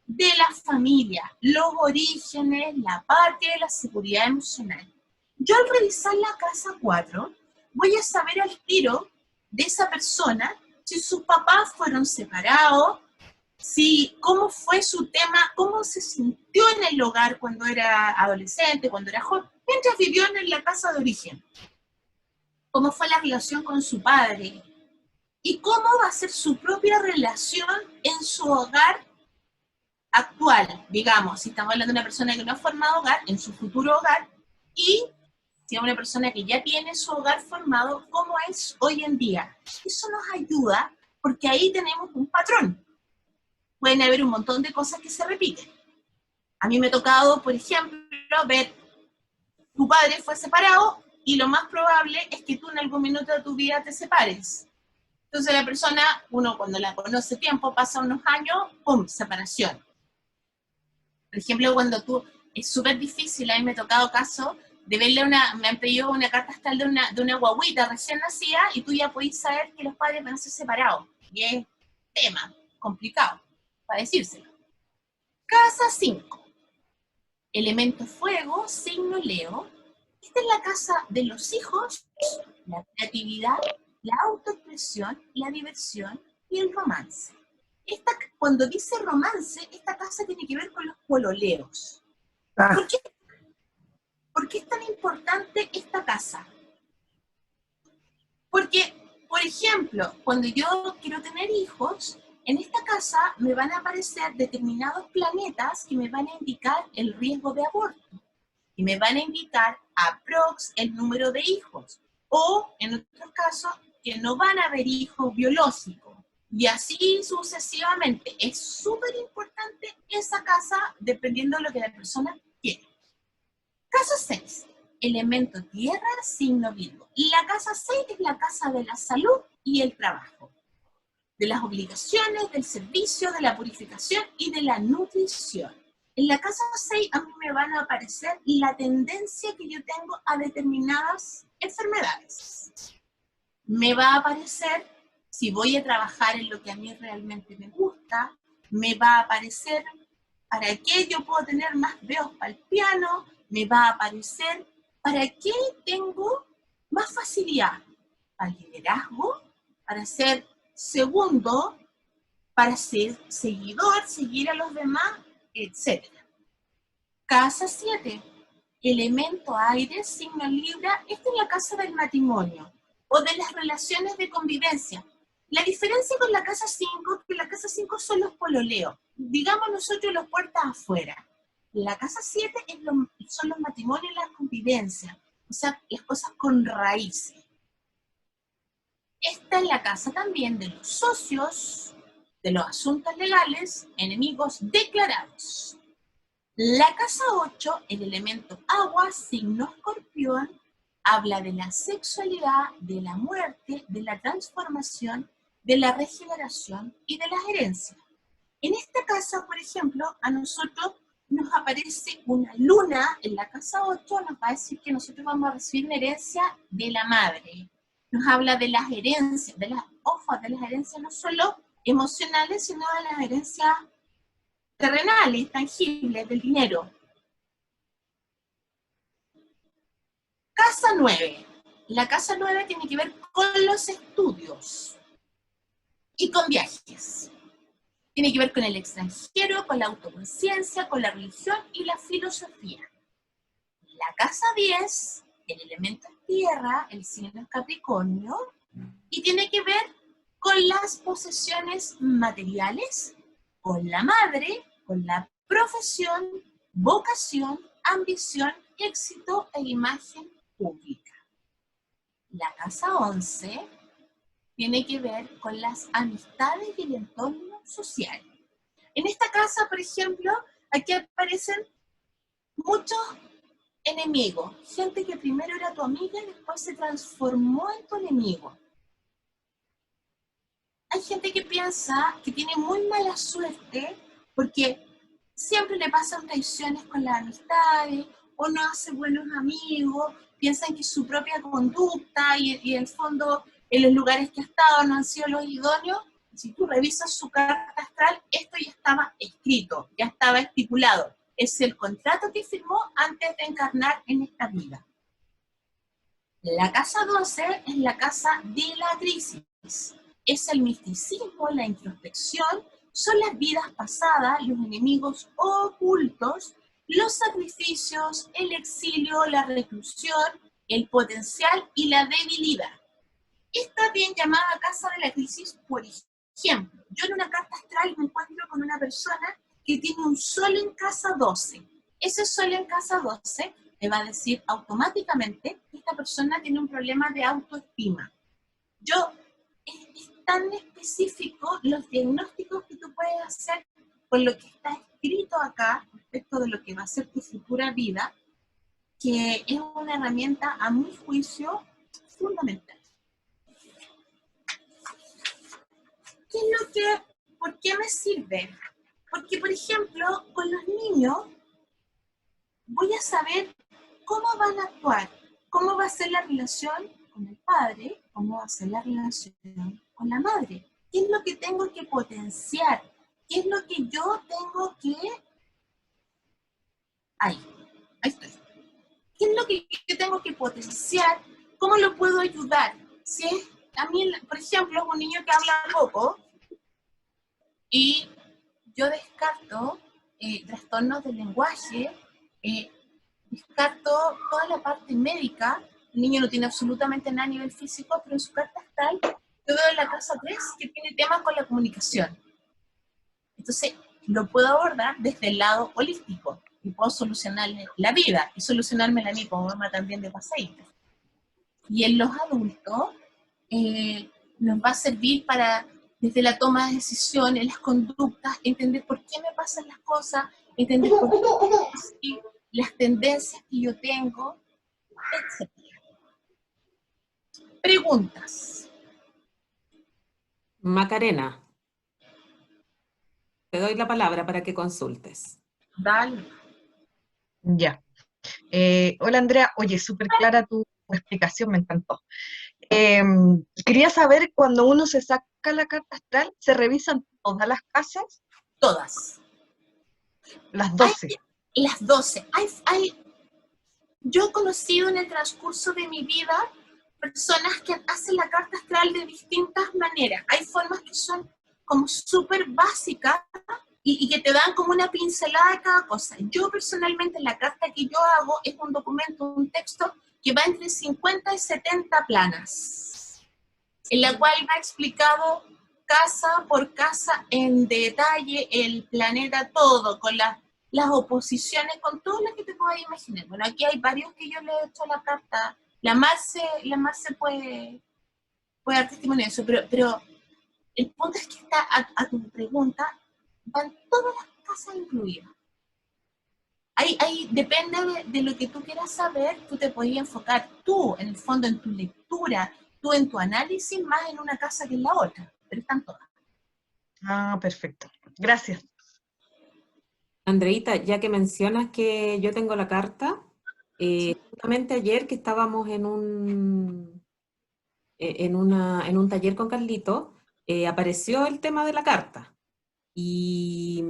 de la familia, los orígenes, la patria y la seguridad emocional. Yo al revisar la casa 4, voy a saber al tiro de esa persona si sus papás fueron separados, cómo fue su tema, cómo se sintió en el hogar cuando era adolescente, cuando era joven, mientras vivió en la casa de origen. Cómo fue la relación con su padre, y cómo va a ser su propia relación en su hogar actual, digamos, si estamos hablando de una persona que no ha formado hogar, en su futuro hogar, y si es una persona que ya tiene su hogar formado, cómo es hoy en día. Eso nos ayuda, porque ahí tenemos un patrón. Pueden haber un montón de cosas que se repiten. A mí me ha tocado, por ejemplo, ver, tu padre fue separado, y lo más probable es que tú en algún minuto de tu vida te separes. Entonces la persona, uno cuando la conoce tiempo, pasa unos años, ¡pum!, separación. Por ejemplo, cuando es súper difícil, a mí me ha tocado caso de verle me han pedido una carta astral de una guaguita recién nacida, y tú ya podés saber que los padres van a ser separados. Y es tema complicado para decírselo. Casa 5. Elemento fuego, signo Leo. Esta es la casa de los hijos, la creatividad, la autoexpresión, la diversión y el romance. Cuando dice romance, esta casa tiene que ver con los pololeos. ¿Por qué es tan importante esta casa? Porque, por ejemplo, cuando yo quiero tener hijos, en esta casa me van a aparecer determinados planetas que me van a indicar el riesgo de aborto. Y me van a indicar aprox el número de hijos, o en otros casos que no van a haber hijos biológicos, y así sucesivamente. Es súper importante esa casa dependiendo de lo que la persona quiere. Casa 6, elemento tierra, signo Virgo. La casa 6 es la casa de la salud y el trabajo, de las obligaciones, del servicio, de la purificación y de la nutrición. En la casa 6 a mí me van a aparecer la tendencia que yo tengo a determinadas enfermedades. Me va a aparecer si voy a trabajar en lo que a mí realmente me gusta, me va a aparecer para qué yo puedo tener más dedos para el piano, me va a aparecer para qué tengo más facilidad para el liderazgo, para ser segundo, para ser seguidor, seguir a los demás, etc. Casa 7, elemento aire, signo Libra. Esta es la casa del matrimonio o de las relaciones de convivencia. La diferencia con la casa 5 es que la casa 5 son los pololeos, digamos nosotros los puertas afuera. La casa 7 son los matrimonios y las convivencias, o sea, las cosas con raíces. Esta es la casa también de los socios, de los asuntos legales, enemigos declarados. La casa 8, el elemento agua, signo Escorpión, habla de la sexualidad, de la muerte, de la transformación, de la regeneración y de las herencias. En esta casa, por ejemplo, a nosotros nos aparece una luna en la casa 8, nos va a decir que nosotros vamos a recibir una herencia de la madre. nos habla de las herencias, de las herencias no solo emocionales, sino de las herencias terrenales, tangibles, del dinero. Casa 9. La casa 9 tiene que ver con los estudios y con viajes. Tiene que ver con el extranjero, con la autoconciencia, con la religión y la filosofía. La casa 10, el elemento es tierra, el signo es Capricornio, y tiene que ver con las posesiones materiales, con la madre, con la profesión, vocación, ambición, éxito e imagen pública. La casa 11 tiene que ver con las amistades y el entorno social. En esta casa, por ejemplo, aquí aparecen muchos enemigos, gente que primero era tu amiga y después se transformó en tu enemigo. Hay gente que piensa que tiene muy mala suerte porque siempre le pasan traiciones con las amistades, o no hace buenos amigos, piensan que su propia conducta y en el fondo en los lugares que ha estado no han sido los idóneos. Si tú revisas su carta astral, esto ya estaba escrito, ya estaba estipulado. Es el contrato que firmó antes de encarnar en esta vida. La casa 12 es la casa de la crisis. Es el misticismo, la introspección, son las vidas pasadas, los enemigos ocultos, los sacrificios, el exilio, la reclusión, el potencial y la debilidad. Esta bien llamada casa de la crisis, por ejemplo, yo en una carta astral me encuentro con una persona que tiene un sol en casa 12. Ese sol en casa 12 me va a decir automáticamente que esta persona tiene un problema de autoestima. Es tan específico los diagnósticos que tú puedes hacer con lo que está escrito acá respecto de lo que va a ser tu futura vida, que es una herramienta, a mi juicio, fundamental. ¿Por qué me sirve? Porque, por ejemplo, con los niños voy a saber cómo van a actuar, cómo va a ser la relación con el padre, cómo va a ser la relación con la madre. ¿Qué es lo que tengo que potenciar? ¿Qué es lo que yo tengo que... Ahí estoy. ¿Qué es lo que yo tengo que potenciar? ¿Cómo lo puedo ayudar? Si es, a mí, por ejemplo, un niño que habla poco y yo descarto trastornos del lenguaje, descarto toda la parte médica. El niño no tiene absolutamente nada a nivel físico, pero en su carta astral yo veo en la casa 3 que tiene temas con la comunicación. Entonces, lo puedo abordar desde el lado holístico y puedo solucionarle la vida y solucionármela a mí como mamá también de paseíta. Y en los adultos nos va a servir para, desde la toma de decisiones, las conductas, entender por qué me pasan las cosas, entender por qué las tendencias que yo tengo, etc. Preguntas. Macarena, te doy la palabra para que consultes. Dale. Ya. Hola Andrea, oye, súper clara tu explicación, me encantó. Quería saber, cuando uno se saca la carta astral, ¿se revisan todas las casas? Todas. Las 12. Las 12. Yo he conocido en el transcurso de mi vida personas que hacen la carta astral de distintas maneras. Hay formas que son como súper básicas y que te dan como una pincelada de cada cosa. Yo personalmente, la carta que yo hago es un documento, un texto que va entre 50 y 70 planas, en la cual va explicado casa por casa en detalle, el planeta todo, con las oposiciones, con todo lo que te puedas imaginar. Bueno, aquí hay varios que yo le he hecho la carta. La Marce puede dar testimonio de eso, pero el punto es que está a tu pregunta, van todas las casas incluidas. Depende de lo que tú quieras saber, tú te podías enfocar tú, en el fondo, en tu lectura, tú en tu análisis, más en una casa que en la otra, pero están todas. Ah, perfecto. Gracias. Andreita, ya que mencionas que yo tengo la carta, justamente ayer que estábamos en en un taller con Carlito, apareció el tema de la carta. Y,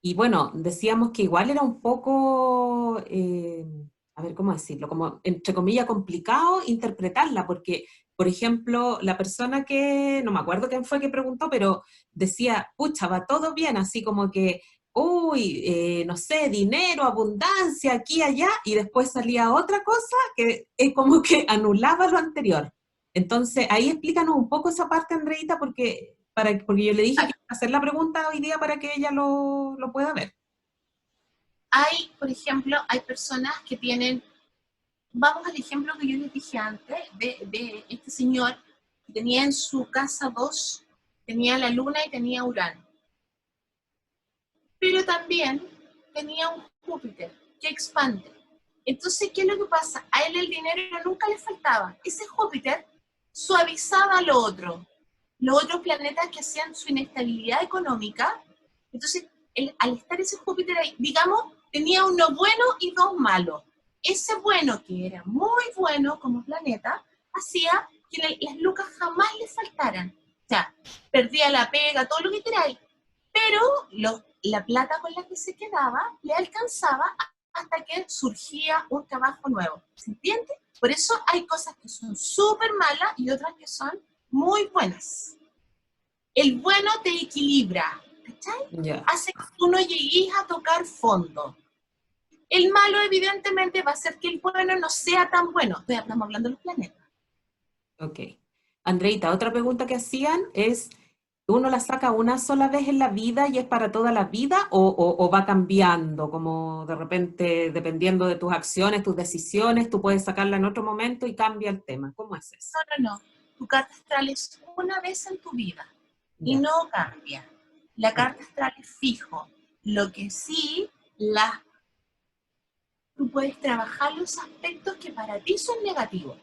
y bueno, decíamos que igual era un poco, a ver, ¿cómo decirlo? Como, entre comillas, complicado interpretarla, porque, por ejemplo, la persona que, no me acuerdo quién fue que preguntó, pero decía, pucha, va todo bien, así como que, uy, no sé, dinero, abundancia, aquí y allá, y después salía otra cosa que es como que anulaba lo anterior. Entonces, ahí explícanos un poco esa parte, Andreita, porque yo le dije que iba a hacer la pregunta hoy día para que ella lo pueda ver. Hay, por ejemplo, hay personas que tienen, vamos al ejemplo que yo les dije antes, de este señor que tenía en su casa dos, tenía la luna y tenía Urano. Pero también tenía un Júpiter que expande. Entonces, ¿qué es lo que pasa? A él el dinero nunca le faltaba. Ese Júpiter suavizaba lo otro. Los otros planetas que hacían su inestabilidad económica. Entonces, al estar ese Júpiter ahí, digamos, tenía uno bueno y dos malos. Ese bueno, que era muy bueno como planeta, hacía que las lucas jamás le faltaran. O sea, perdía la pega, todo lo que queráis, pero la plata con la que se quedaba le alcanzaba hasta que surgía un trabajo nuevo. ¿Se entiende? Por eso hay cosas que son súper malas y otras que son muy buenas. El bueno te equilibra, ¿cachai? Ya, Hace que tú no llegues a tocar fondo. El malo, evidentemente, va a hacer que el bueno no sea tan bueno. Estamos hablando de los planetas. ok. Andreita, otra pregunta que hacían es, ¿uno la saca una sola vez en la vida y es para toda la vida o va cambiando? Como de repente, dependiendo de tus acciones, tus decisiones, tú puedes sacarla en otro momento y cambia el tema. ¿Cómo es eso? No. Tu carta astral es una vez en tu vida y Ya, no cambia. La ok, carta astral es fijo. Lo que sí, tú puedes trabajar los aspectos que para ti son negativos.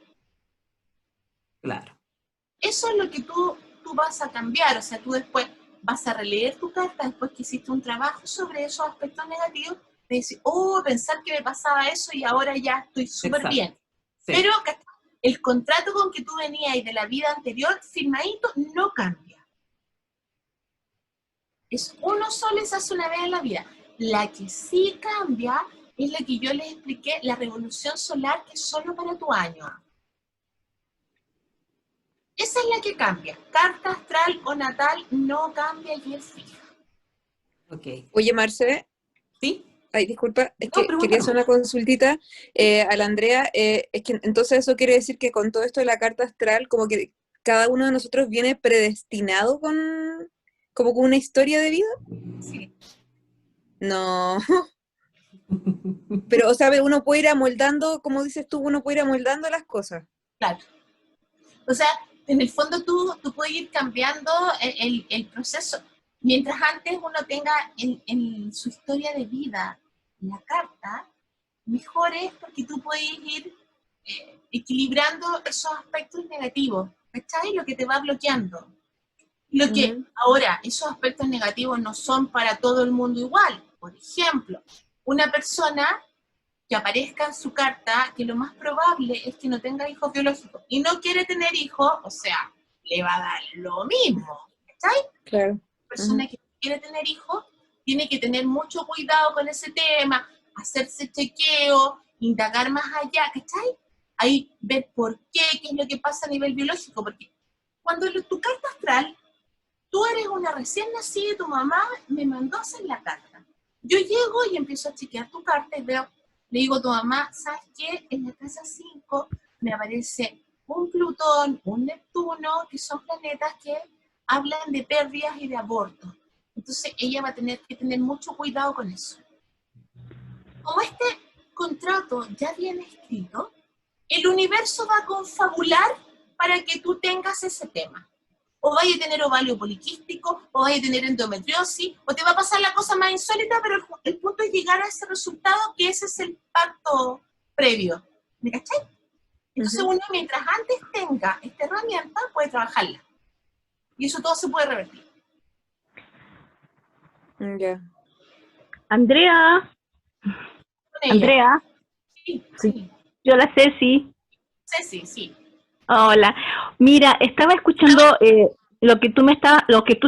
claro. Eso es lo que tú vas a cambiar. O sea, tú después vas a releer tu carta, después que hiciste un trabajo sobre esos aspectos negativos, te decir, oh, pensar que me pasaba eso y ahora ya estoy súper Exacto. bien. Sí, Pero el contrato con que tú venías y de la vida anterior, firmadito, no cambia. Es uno solo y se hace una vez en la vida. La que sí cambia es la que yo les expliqué, la revolución solar, que es solo para tu año. Esa es la que cambia. Carta astral o natal no cambia y es fija. ok. Oye, Marce, ¿Sí? ay, disculpa, es No, que quería hacer pregúntame. una consultita a la Andrea. Es que entonces eso quiere decir que con todo esto de la carta astral, como que cada uno de nosotros viene predestinado como con una historia de vida. Sí, No, pero, o sea, uno puede ir amoldando, como dices tú, uno puede ir amoldando las cosas. claro. O sea, en el fondo tú puedes ir cambiando el proceso. Mientras antes uno tenga en su historia de vida la carta, mejor es porque tú puedes ir equilibrando esos aspectos negativos, ¿cachai? Lo que te va bloqueando. Lo que Ujú. ahora, esos aspectos negativos no son para todo el mundo igual. Por ejemplo, una persona que aparezca en su carta que lo más probable es que no tenga hijos biológicos y no quiere tener hijos, o sea, le va a dar lo mismo. ¿Cachai? Claro. La persona que quiere tener hijos tiene que tener mucho cuidado con ese tema, hacerse chequeo, indagar más allá, ¿cachai? Ahí ver por qué es lo que pasa a nivel biológico, porque cuando tu carta astral, tú eres una recién nacida y tu mamá me mandó a hacer la carta. Yo llego y empiezo a chequear tu carta y veo, le digo a tu mamá, ¿sabes qué? En la casa 5 me aparece un Plutón, un Neptuno, que son planetas que hablan de pérdidas y de abortos. Entonces ella va a tener que tener mucho cuidado con eso. Como este contrato ya viene escrito, el universo va a confabular para que tú tengas ese tema. O vaya a tener ovario poliquístico, o vaya a tener endometriosis, o te va a pasar la cosa más insólita, pero el punto es llegar a ese resultado, que ese es el pacto previo. ¿Me cachai? Entonces Ujú. uno, mientras antes tenga esta herramienta, puede trabajarla. Y eso todo se puede revertir. Ya. Andrea, Con ella. Andrea, Sí, sí, sí. yo la Ceci, Sí. Hola. Mira, estaba escuchando lo que tú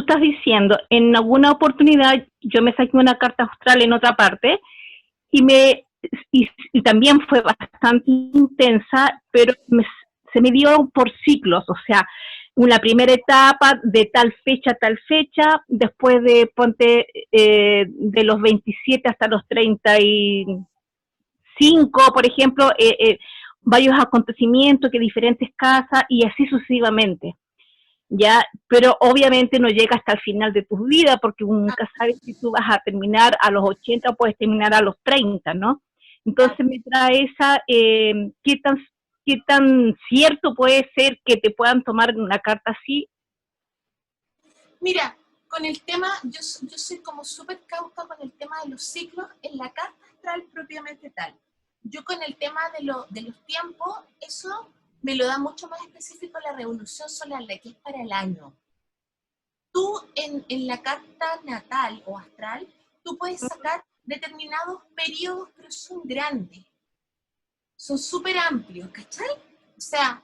estás diciendo. En alguna oportunidad yo me saqué una carta astral en otra parte y y también fue bastante intensa, pero se me dio por ciclos, o sea, una primera etapa de tal fecha, después de, ponte, de los 27 hasta los 35, por ejemplo, varios acontecimientos, que diferentes casas, y así sucesivamente. Ya, pero obviamente no llega hasta el final de tu vida, porque uno nunca sabe si tú vas a terminar a los 80 o puedes terminar a los 30, ¿no? Entonces me trae esa, qué tan cierto puede ser que te puedan tomar una carta así. Mira, con el tema, yo soy como súper cauta con el tema de los ciclos en la carta astral propiamente tal. Yo con el tema de los tiempos, eso me lo da mucho más específico la revolución solar, la que es para el año. Tú en la carta natal o astral, tú puedes sacar determinados periodos, pero son grandes, son súper amplios, ¿cachai? O sea,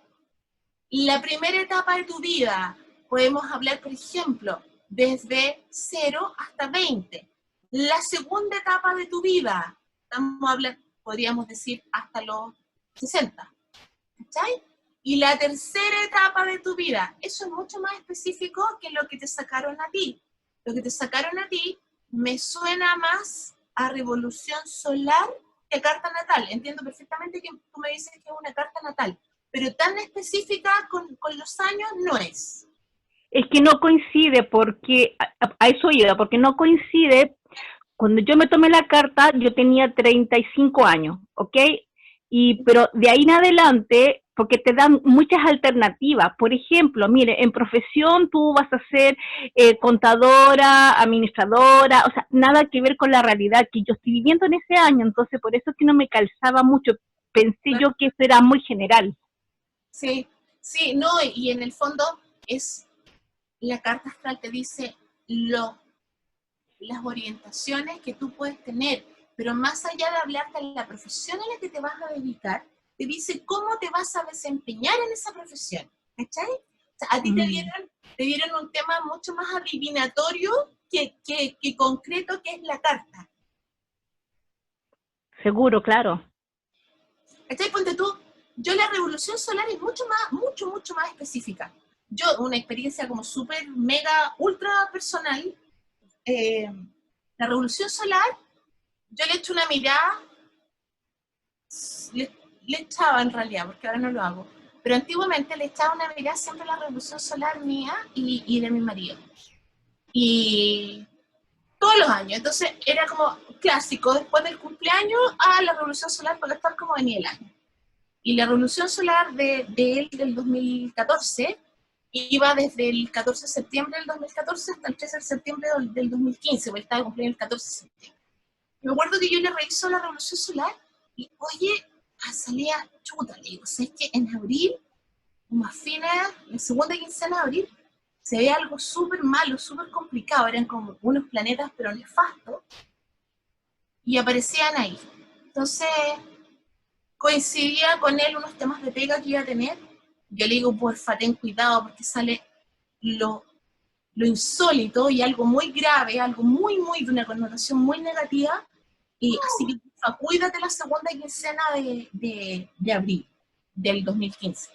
la primera etapa de tu vida, podemos hablar, por ejemplo, desde 0 hasta 20. La segunda etapa de tu vida, estamos hablando, podríamos decir hasta los 60. ¿Cachai? Y la tercera etapa de tu vida, eso es mucho más específico que lo que te sacaron a ti. Lo que te sacaron a ti me suena más a revolución solar que a carta natal. Entiendo perfectamente que tú me dices que es una carta natal, pero tan específica con los años no es. Es que no coincide, porque a eso iba, porque no coincide. Cuando yo me tomé la carta, yo tenía 35 años, ¿ok? Pero de ahí en adelante, porque te dan muchas alternativas. Por ejemplo, mire, en profesión tú vas a ser contadora, administradora, o sea, nada que ver con la realidad que yo estoy viviendo en ese año, entonces por eso es que no me calzaba mucho. Pensé yo que eso era muy general. Sí, sí, no, y en el fondo es, la carta astral te dice las orientaciones que tú puedes tener, pero más allá de hablarte de la profesión a la que te vas a dedicar, te dice cómo te vas a desempeñar en esa profesión, ¿cachai? O sea, a ti te dieron un tema mucho más adivinatorio que concreto, que es la carta. Seguro, claro. ¿Cachai? Ponte tú, yo la revolución solar es mucho más específica. Yo, una experiencia como súper, mega, ultra personal, la revolución solar, yo le echo una mirada, le, le echaba en realidad, porque ahora no lo hago, pero antiguamente le echaba una mirada siempre a la revolución solar mía y de mi marido. Y todos los años, entonces era como clásico, después del cumpleaños, a la revolución solar para estar como venía el año. Y la revolución solar de él del 2014 iba desde el 14 de septiembre del 2014 hasta el 13 de septiembre del 2015, porque estaba cumpliendo el 14 de septiembre. Me acuerdo que yo le reviso la revolución solar y, oye, salía chuta, le digo, ¿sabes qué? En abril, más fines, la segunda quincena de abril, se veía algo súper malo, súper complicado, eran como unos planetas pero nefastos, y aparecían ahí. Entonces, coincidía con él unos temas de pega que iba a tener. Yo le digo, porfa, ten cuidado porque sale lo insólito y algo muy grave, algo muy de una connotación muy negativa. Y así que porfa, cuídate la segunda quincena de abril del 2015.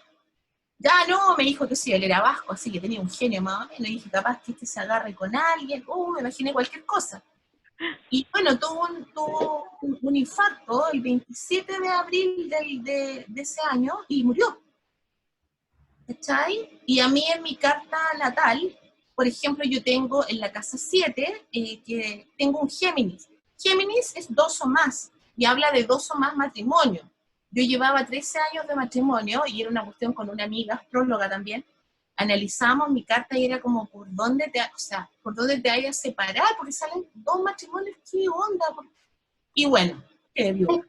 Ya no, me dijo que sí, él era vasco, así que tenía un genio más o menos. Y dije, capaz que este se agarre con alguien. Me imaginé cualquier cosa. Y bueno, tuvo un infarto el 27 de abril de ese año y murió. ¿Cachai? Y a mí en mi carta natal, por ejemplo, yo tengo en la casa 7, que tengo un Géminis. Géminis es 2 o más, y habla de 2 o más matrimonios. Yo llevaba 13 años de matrimonio, y era una cuestión con una amiga, astróloga también. Analizamos mi carta y era como, ¿por dónde te vayas a separar? Porque salen 2 matrimonios, ¿qué onda? Y bueno, qué viuda.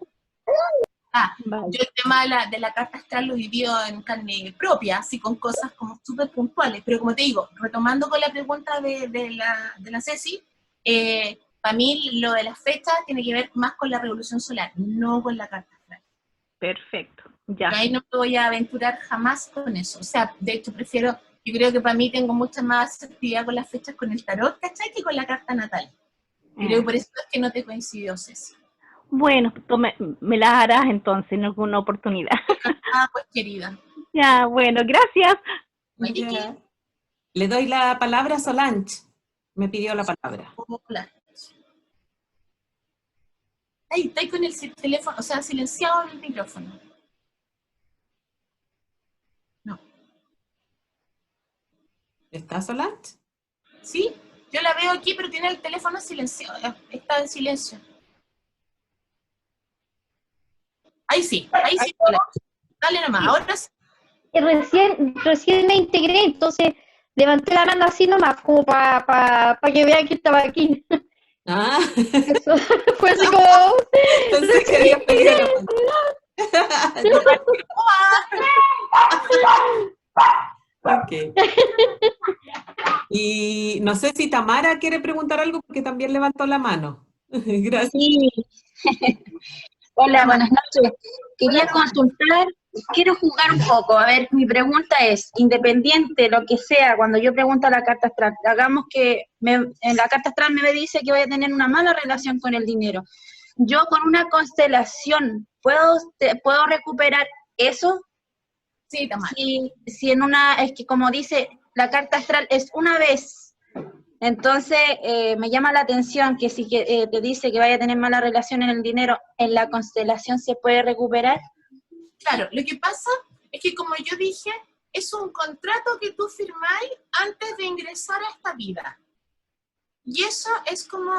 Yo el tema de la carta astral lo viví en carne propia, así con cosas como súper puntuales, pero como te digo, retomando con la pregunta de la Ceci, para mí lo de las fechas tiene que ver más con la revolución solar, no con la carta astral. Perfecto. Ya. Pero ahí no me voy a aventurar jamás con eso. O sea, de hecho prefiero, yo creo que para mí tengo mucha más actividad con las fechas con el tarot, ¿cachai? Que con la carta natal. Y creo que por eso es que no te coincidió, Ceci. Bueno, tú me las harás entonces en alguna oportunidad. Ah, pues querida. Ya, bueno, gracias. Ya. Le doy la palabra a Solange. Me pidió la palabra. Hola. Ahí, está ahí con el teléfono, o sea, silenciado el micrófono. No. ¿Está Solange? ¿Sí? Yo la veo aquí, pero tiene el teléfono silenciado. Está en silencio. Ahí sí, hola. Dale nomás, ahora sí. Recién me integré, entonces levanté la mano así nomás, como para que vean que estaba aquí. Ah, Eso fue así como... pensé que había pedido la palabra. Ok. Y no sé si Tamara quiere preguntar algo porque también levantó la mano. Gracias. Sí. Hola, buenas noches. Quería consultar, quiero jugar un poco. A ver, mi pregunta es, independiente, lo que sea, cuando yo pregunto a la carta astral, hagamos que en la carta astral me dice que voy a tener una mala relación con el dinero. Yo con una constelación, ¿puedo recuperar eso? Sí, Tamara. Si en una, es que como dice, la carta astral es una vez. Entonces, me llama la atención que si te dice que vaya a tener mala relación en el dinero, ¿en la constelación se puede recuperar? Claro, lo que pasa es que, como yo dije, es un contrato que tú firmáis antes de ingresar a esta vida. Y eso es como,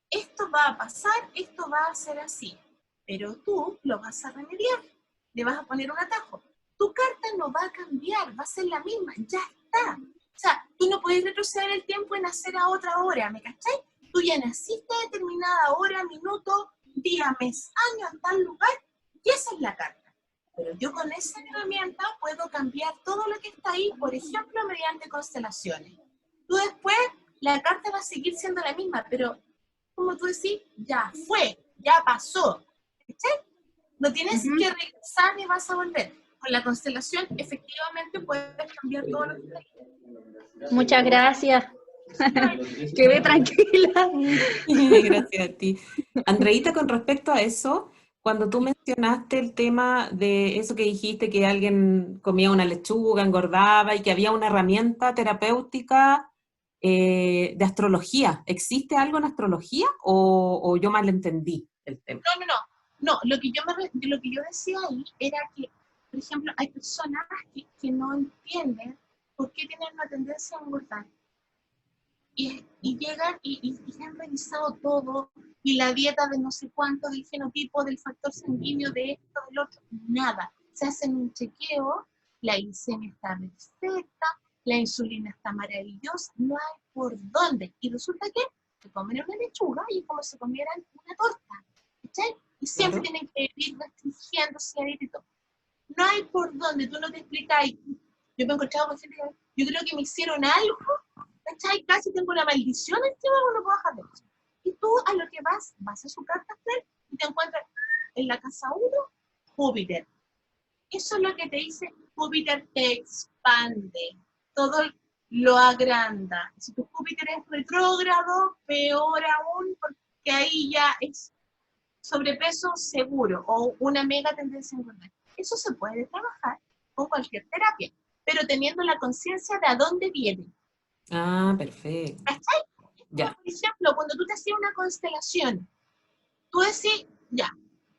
esto va a pasar, esto va a ser así, pero tú lo vas a remediar, le vas a poner un atajo. Tu carta no va a cambiar, va a ser la misma, ya está. O sea, tú no puedes retroceder el tiempo y nacer a otra hora, ¿me cachai? Tú ya naciste a determinada hora, minuto, día, mes, año, en tal lugar, y esa es la carta. Pero yo con esa herramienta puedo cambiar todo lo que está ahí, por ejemplo, mediante constelaciones. Tú después, la carta va a seguir siendo la misma, pero, como tú decís, ya fue, ya pasó, ¿cachai? No tienes que regresar ni vas a volver. Con la constelación, efectivamente, puedes cambiar todo lo que está ahí. Muchas gracias. Quedé tranquila. Gracias a ti. Andreita, con respecto a eso, cuando tú mencionaste el tema de eso que dijiste, que alguien comía una lechuga, engordaba y que había una herramienta terapéutica de astrología, ¿existe algo en astrología o yo mal entendí el tema? No, lo que yo decía ahí era que, por ejemplo, hay personas que no entienden por qué tienen una tendencia a engordar. Y llegan y han revisado todo, y la dieta de no sé cuánto, del fenotipo, del factor sanguíneo, de esto, del otro, nada. Se hacen un chequeo, la glicemia está perfecta, la insulina está maravillosa, no hay por dónde. Y resulta que se comen una lechuga y es como si comieran una torta, ¿cachai? Y siempre tienen que vivir restringiéndose y todo. No hay por dónde, tú no te explicas. Yo me he encontrado con gente que yo creo que me hicieron algo, ¿cachai? Casi tengo una maldición encima, no puedo dejar de eso. Y tú a lo que vas a su carta astral y te encuentras en la casa 1, Júpiter. Eso es lo que te dice, Júpiter te expande, todo lo agranda. Si tu Júpiter es retrógrado, peor aún, porque ahí ya es sobrepeso seguro o una mega tendencia a engordar. Eso se puede trabajar con cualquier terapia, pero teniendo la conciencia de a dónde viene. Ah, perfecto. ¿Cachai? Ya. Por ejemplo, cuando tú te hacías una constelación, tú decís, ya,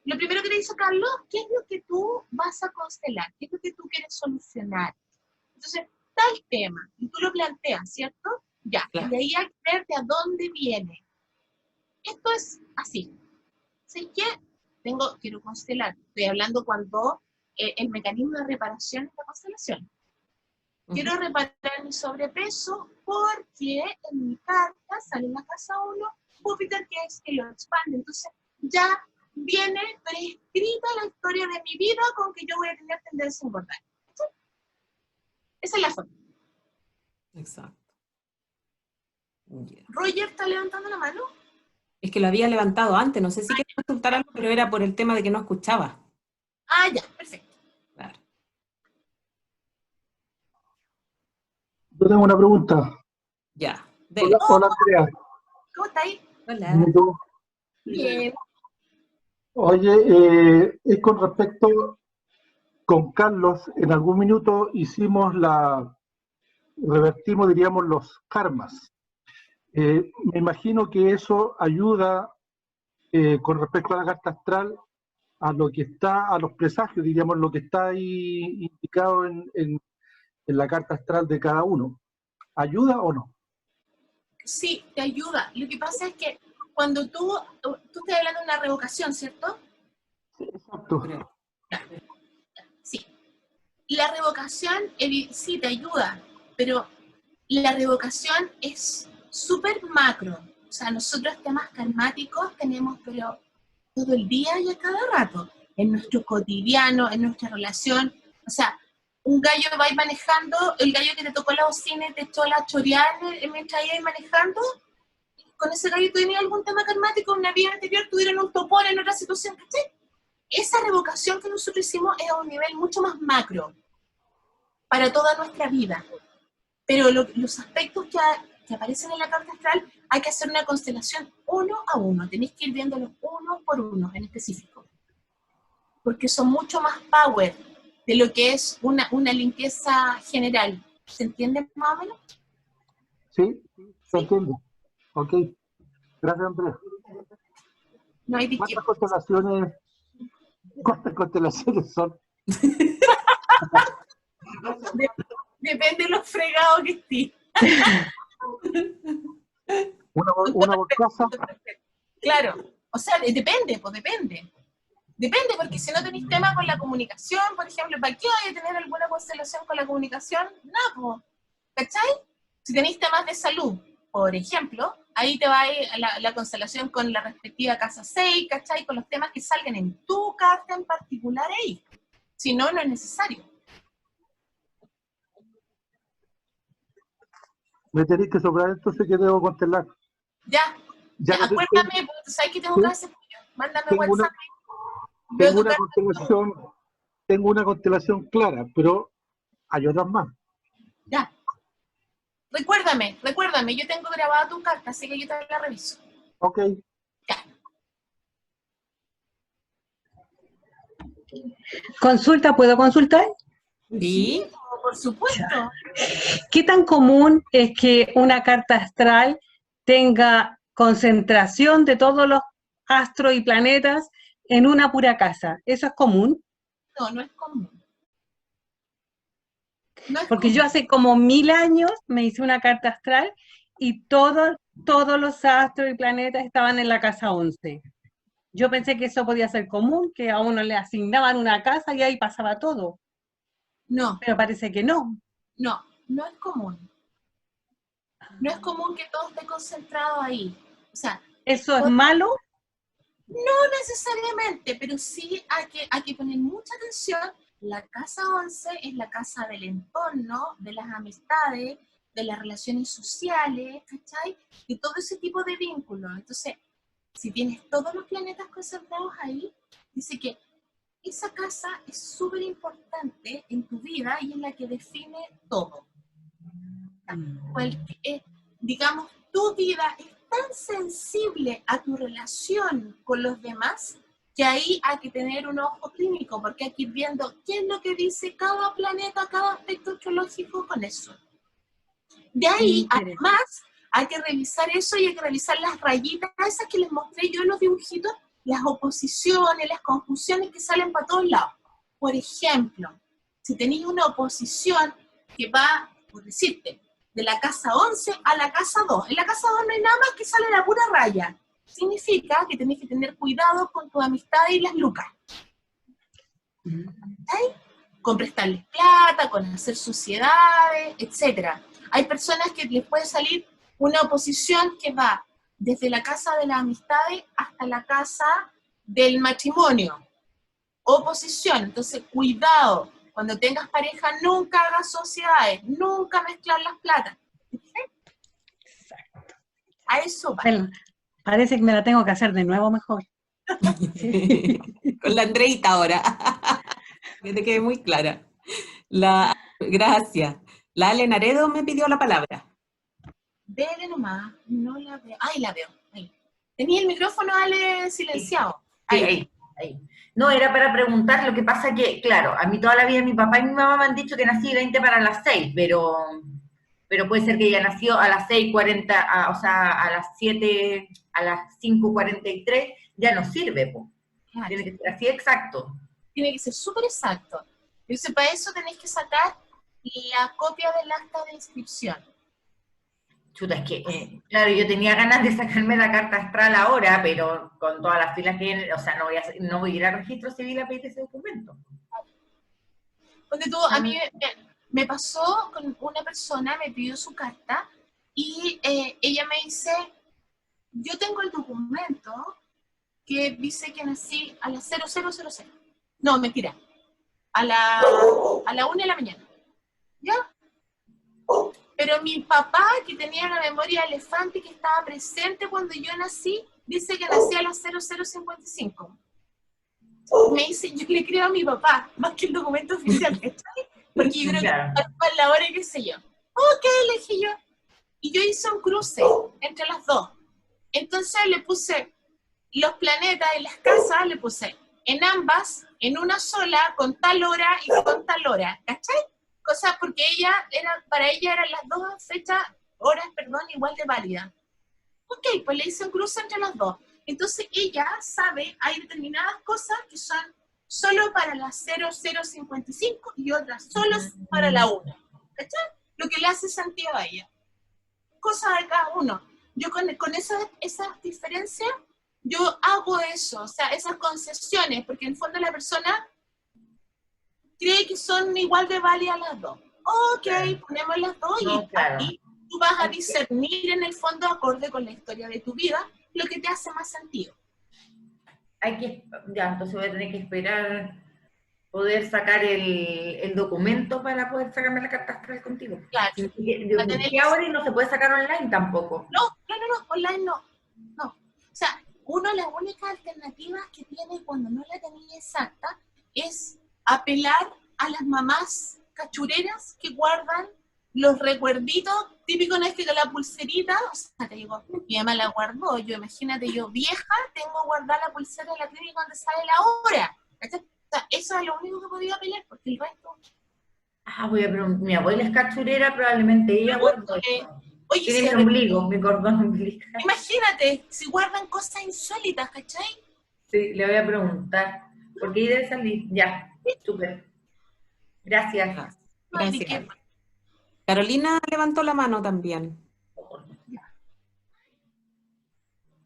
lo primero que te dice Carlos, ¿qué es lo que tú vas a constelar? ¿Qué es lo que tú quieres solucionar? Entonces, tal tema, y tú lo planteas, ¿cierto? Ya, Claro. y ahí hay que ver de a dónde viene. Esto es así. ¿Sé qué? Quiero constelar. Estoy hablando cuando el mecanismo de reparación es la constelación. Quiero reparar mi sobrepeso porque en mi carta sale en la casa 1 Júpiter, que es que lo expande. Entonces ya viene prescrita la historia de mi vida con que yo voy a tener tendencia a engordar. ¿Sí? Esa es la forma. Exacto. Yeah. ¿Roger está levantando la mano? Es que lo había levantado antes, no sé si quería consultar algo, pero era por el tema de que no escuchaba. Ah, ya, perfecto. Yo tengo una pregunta. Ya, dele. Hola, Andrea. ¿Cómo está ahí? Hola. ¿Y tú? Bien. Oye, es con respecto, con Carlos, en algún minuto revertimos, diríamos, los karmas. Me imagino que eso ayuda con respecto a la carta astral a lo que está, a los presagios, diríamos, lo que está ahí indicado en la carta astral de cada uno. ¿Ayuda o no? Sí, te ayuda. Lo que pasa es que cuando tú estás hablando de una revocación, ¿cierto? Exacto. Sí. La revocación sí te ayuda, pero la revocación es súper macro. O sea, nosotros temas karmáticos tenemos, pero todo el día y a cada rato, en nuestro cotidiano, en nuestra relación. O sea, un gallo va a ir manejando, el gallo que te tocó la bocina y te echó la choreada mientras iba manejando, con ese gallo tú tenías algún tema karmático, en una vida anterior tuvieron un topón en otra situación, ¿cachai? Esa revocación que nosotros hicimos es a un nivel mucho más macro, para toda nuestra vida. Pero los aspectos que aparecen en la carta astral, hay que hacer una constelación uno a uno, tenéis que ir viéndolos uno por uno en específico, porque son mucho más power de lo que es una limpieza general. ¿Se entiende más o menos? Sí, se entiende. Ok. Gracias, Andrea. No hay de qué. ¿Cuántas constelaciones son? Depende de lo fregado que estés. ¿Una por casa? Claro, o sea, depende, pues depende. Depende, porque si no tenéis tema con la comunicación, por ejemplo, ¿para qué vais a tener alguna constelación con la comunicación? Nada, pues, ¿cachai? Si tenéis temas de salud, por ejemplo, ahí te va a ir la constelación con la respectiva casa 6, ¿cachai? Con los temas que salgan en tu carta en particular ahí. Si no, no es necesario. Me tenéis que soplar entonces que debo constelar. Ya acuérdame, pues, ¿sabes que tengo que hacer? Mándame WhatsApp. Tengo una constelación clara, pero hay otras más. Ya. Recuérdame, yo tengo grabada tu carta, así que yo te la reviso. Ok. Ya. ¿Consulta? ¿Puedo consultar? Sí, por supuesto. ¿Qué tan común es que una carta astral tenga concentración de todos los astros y planetas en una pura casa? ¿Eso es común? No, no es común. Porque yo hace como 1000 años me hice una carta astral y todos los astros y planetas estaban en la casa 11. Yo pensé que eso podía ser común, que a uno le asignaban una casa y ahí pasaba todo. No. Pero parece que no. No, no es común. No es común que todo esté concentrado ahí. O sea, ¿eso es malo? No necesariamente, pero sí hay que poner mucha atención. La casa 11 es la casa del entorno, de las amistades, de las relaciones sociales, ¿cachai? Y todo ese tipo de vínculos. Entonces, si tienes todos los planetas concentrados ahí, dice que esa casa es súper importante en tu vida y es la que define todo. Digamos, tu vida es tan sensible a tu relación con los demás que ahí hay que tener un ojo clínico, porque hay que ir viendo qué es lo que dice cada planeta, cada aspecto astrológico con eso. De ahí, además, hay que revisar eso y hay que revisar las rayitas esas que les mostré yo en los dibujitos, las oposiciones, las conjunciones que salen para todos lados. Por ejemplo, si tenéis una oposición que va, por decirte, de la casa 11 a la casa 2. En la casa 2 no hay nada más que sale la pura raya. Significa que tenés que tener cuidado con tus amistades y las lucas. ¿Sí? Con prestarles plata, con hacer sociedades, etc. Hay personas que les puede salir una oposición que va desde la casa de las amistades hasta la casa del matrimonio. Oposición, entonces cuidado. Cuando tengas pareja, nunca hagas sociedades, nunca mezclar las platas. Exacto. A eso va. Bueno, parece que me la tengo que hacer de nuevo mejor. Sí. Con la Andreita ahora. Que te quede muy clara. Gracias. La Ale Naredo me pidió la palabra. Dele nomás, no la veo. Ay, la veo. Ahí. Tenía el micrófono, Ale, silenciado. Sí, ahí. No, era para preguntar, lo que pasa que, claro, a mí toda la vida mi papá y mi mamá me han dicho que nací 20 para las 6, pero puede ser que ella nació a las 6:40, o sea, a las 7, a las 5:43, ya no sirve, po. Claro. Tiene que ser así exacto. Tiene que ser súper exacto. Entonces, para eso tenéis que sacar la copia del acta de inscripción. Chuta, es que, claro, yo tenía ganas de sacarme la carta astral ahora, pero con todas las filas que vienen, o sea, no voy a ir al registro civil a pedir ese documento. Porque tú, a mí me pasó con una persona, me pidió su carta, y ella me dice, yo tengo el documento que dice que nací a las 00:00. No, mentira. A la 1 de la mañana. ¿Ya? Pero mi papá, que tenía la memoria de elefante, que estaba presente cuando yo nací, dice que nací a las 00:55. Me dice, yo le creo a mi papá, más que el documento oficial, ¿cachai? Porque yo creo que es la hora y qué sé yo. Ok, le dije yo. Y yo hice un cruce entre las dos. Entonces le puse los planetas y las casas, le puse en ambas, en una sola, con tal hora y con tal hora, ¿cachai? Cosas porque para ella eran las dos horas, igual de válidas. Ok, pues le hice un cruce entre las dos. Entonces ella sabe, hay determinadas cosas que son solo para las 00:55 y otras solo para la 1. ¿Cachai? Lo que le hace sentido a ella. Cosas de cada uno. Yo con esas diferencias, yo hago eso, o sea, esas concesiones, porque en el fondo la persona cree que son igual de válidas las dos. Ok, ponemos las dos y ahí tú vas a discernir en el fondo, acorde con la historia de tu vida, lo que te hace más sentido. Entonces voy a tener que esperar poder sacar el documento para poder sacarme la carta astral contigo. Claro. Y ahora no se puede sacar online tampoco. No, online no. O sea, las únicas alternativas que tiene cuando no la tenía exacta es apelar a las mamás cachureras que guardan los recuerditos, típico no es que la pulserita, o sea, te digo, mi mamá la guardó, imagínate, yo vieja, tengo guardada la pulsera en la clínica donde sale la hora. O sea, eso es lo único que podía apelar, porque el resto... mi abuela es cachurera, probablemente ella guardó eso. Oye, tiene mi ombligo, mi cordón umbilical. Imagínate, si guardan cosas insólitas, ¿cachai? Sí, le voy a preguntar, porque ella debe salir, ya, súper. Gracias. Gracias. Carolina levantó la mano también.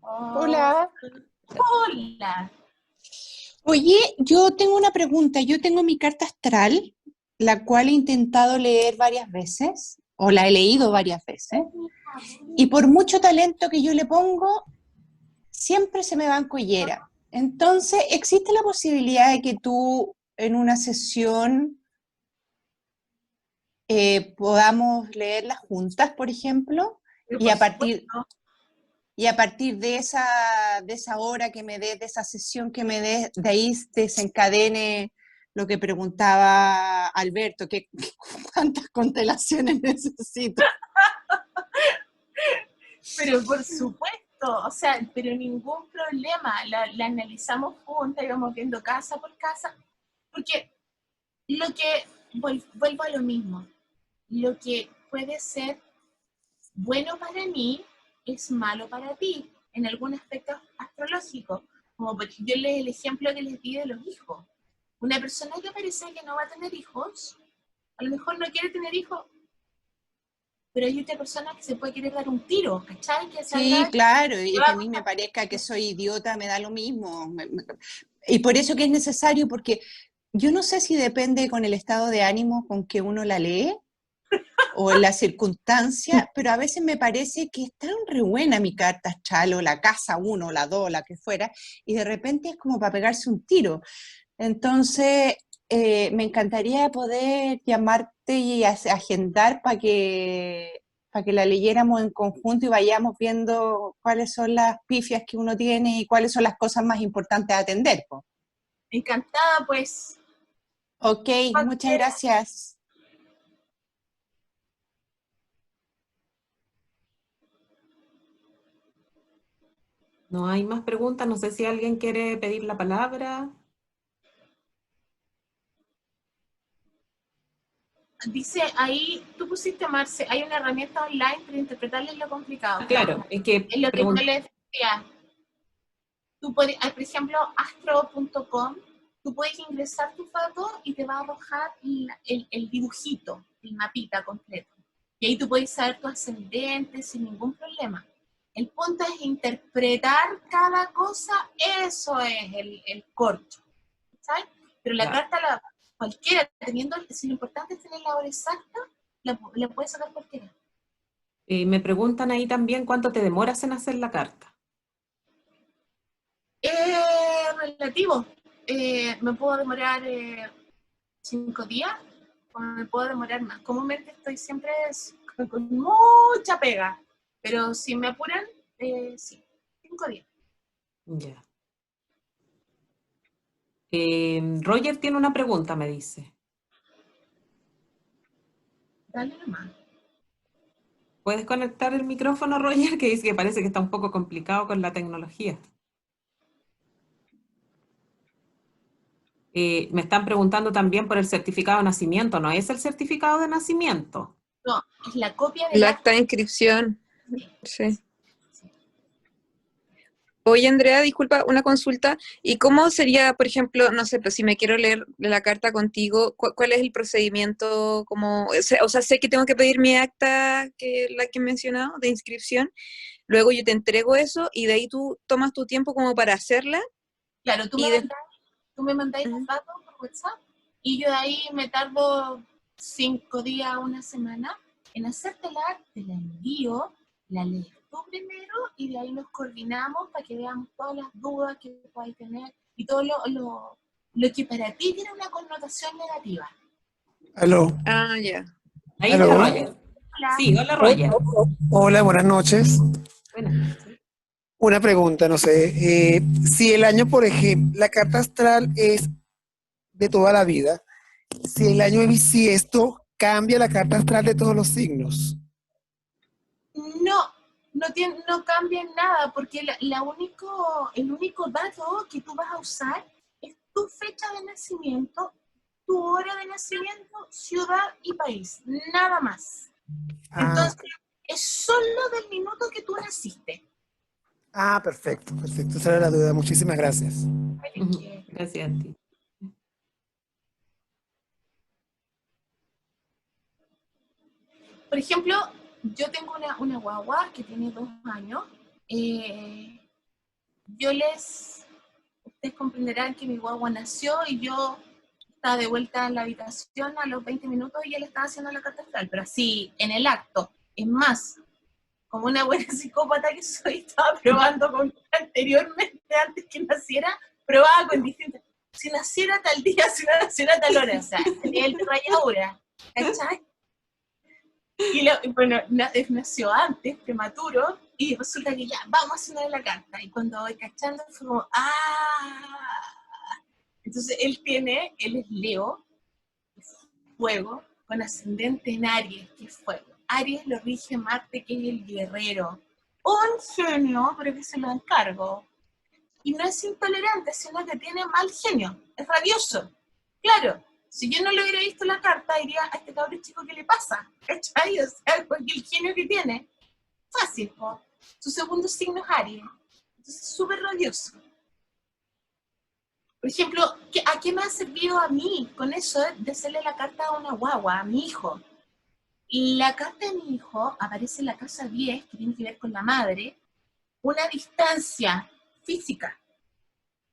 Hola. Hola. Oye, yo tengo una pregunta. Yo tengo mi carta astral, la cual he intentado leer varias veces, o la he leído varias veces, y por mucho talento que yo le pongo, siempre se me va en collera. Entonces, ¿existe la posibilidad de que tú en una sesión podamos leerlas juntas, por ejemplo, y a partir de esa hora que me des, de esa sesión que me des, de ahí desencadene lo que preguntaba Alberto, que cuántas constelaciones necesito? Pero por supuesto, o sea, pero ningún problema, la analizamos juntas, íbamos viendo casa por casa, porque vuelvo a lo mismo, lo que puede ser bueno para mí es malo para ti, en algún aspecto astrológico, como porque yo el ejemplo que les di de los hijos. Una persona que parece que no va a tener hijos, a lo mejor no quiere tener hijos, pero hay otra persona que se puede querer dar un tiro, ¿cachai? Sí, claro, y que a mí me parezca que soy idiota, me da lo mismo. Y por eso que es necesario, porque yo no sé si depende con el estado de ánimo con que uno la lee, o en la circunstancia, pero a veces me parece que es tan re buena mi carta astral, o la casa 1, la 2, la que fuera, y de repente es como para pegarse un tiro. Entonces, me encantaría poder llamarte y agendar para que la leyéramos en conjunto y vayamos viendo cuáles son las pifias que uno tiene y cuáles son las cosas más importantes a atender, po. Encantada, pues. Ok, muchas gracias. No hay más preguntas, no sé si alguien quiere pedir la palabra. Dice ahí, tú pusiste, Marce, hay una herramienta online para interpretarles lo complicado. Claro, es que Es lo que yo les decía. Tú puedes, por ejemplo, astro.com, tú puedes ingresar tus datos y te va a arrojar el dibujito, el mapita completo. Y ahí tú puedes saber tu ascendente sin ningún problema. El punto es interpretar cada cosa, eso es el corcho, ¿sabes? Pero la Claro. carta, cualquiera, teniendo, si lo importante es tener la hora exacta, la puedes sacar cualquiera. Me preguntan ahí también cuánto te demoras en hacer la carta. Relativo. Me puedo demorar 5 días o me puedo demorar más. Comúnmente estoy siempre con mucha pega, pero si me apuran, sí, 5 días. Ya. Roger tiene una pregunta, me dice. Dale nomás. ¿Puedes conectar el micrófono, Roger? Que dice que parece que está un poco complicado con la tecnología. Me están preguntando también por el certificado de nacimiento. ¿No es el certificado de nacimiento? No, es la copia El del acta de inscripción. Sí. Oye, Andrea, disculpa, una consulta. ¿Y cómo sería, por ejemplo, no sé, pues si me quiero leer la carta contigo, cuál es el procedimiento? Como, o sea, sé que tengo que pedir mi acta, la que he mencionado, de inscripción. Luego yo te entrego eso y de ahí tú tomas tu tiempo como para hacerla. Claro, tú me mandáis los datos por WhatsApp y yo de ahí me tardo 5 días, una semana en hacértela, te la envío, la lees tú primero y de ahí nos coordinamos para que veamos todas las dudas que podáis tener y todo lo que para ti tiene una connotación negativa. Aló. Ah, ya. Ahí ¿Aló? está Roger. Hola. Sí, hola Roger. Hola, buenas noches. Buenas noches. Una pregunta, no sé, si el año, por ejemplo, la carta astral es de toda la vida, si el año es bisiesto, cambia la carta astral de todos los signos. No cambia en nada, porque el único dato que tú vas a usar es tu fecha de nacimiento, tu hora de nacimiento, ciudad y país, nada más. Entonces, es solo del minuto que tú naciste. Ah, perfecto, perfecto, esa era la duda, muchísimas gracias. Gracias a ti. Por ejemplo, yo tengo una guagua que tiene 2 años. Ustedes comprenderán que mi guagua nació y yo estaba de vuelta en la habitación a los 20 minutos y él estaba haciendo la carta astral, pero así, en el acto. Es más, como una buena psicópata que soy, estaba probando con anteriormente, antes que naciera, probaba con distintas. Si naciera tal día, si no naciera tal hora, o sea, tenía el de rayadura, ¿cachai? Y bueno, nació antes, prematuro, y resulta que ya, vamos a hacer la carta. Y cuando voy cachando, fue como, Entonces él es Leo, es fuego, con ascendente en Aries, que es fuego. Aries lo rige Marte, que es el guerrero. Un genio, pero que se lo encargo. Y no es intolerante, sino que tiene mal genio, es rabioso. Claro. Si yo no le hubiera visto la carta, diría, a este cabrón chico, ¿qué le pasa? ¿Cachai? O sea, porque el genio que tiene, fácil, ¿no? Su segundo signo es Aries. Entonces, súper rabioso. Por ejemplo, ¿a qué me ha servido a mí con eso de hacerle la carta a una guagua, a mi hijo? La carta de mi hijo aparece en la casa 10, que tiene que ver con la madre, una distancia física,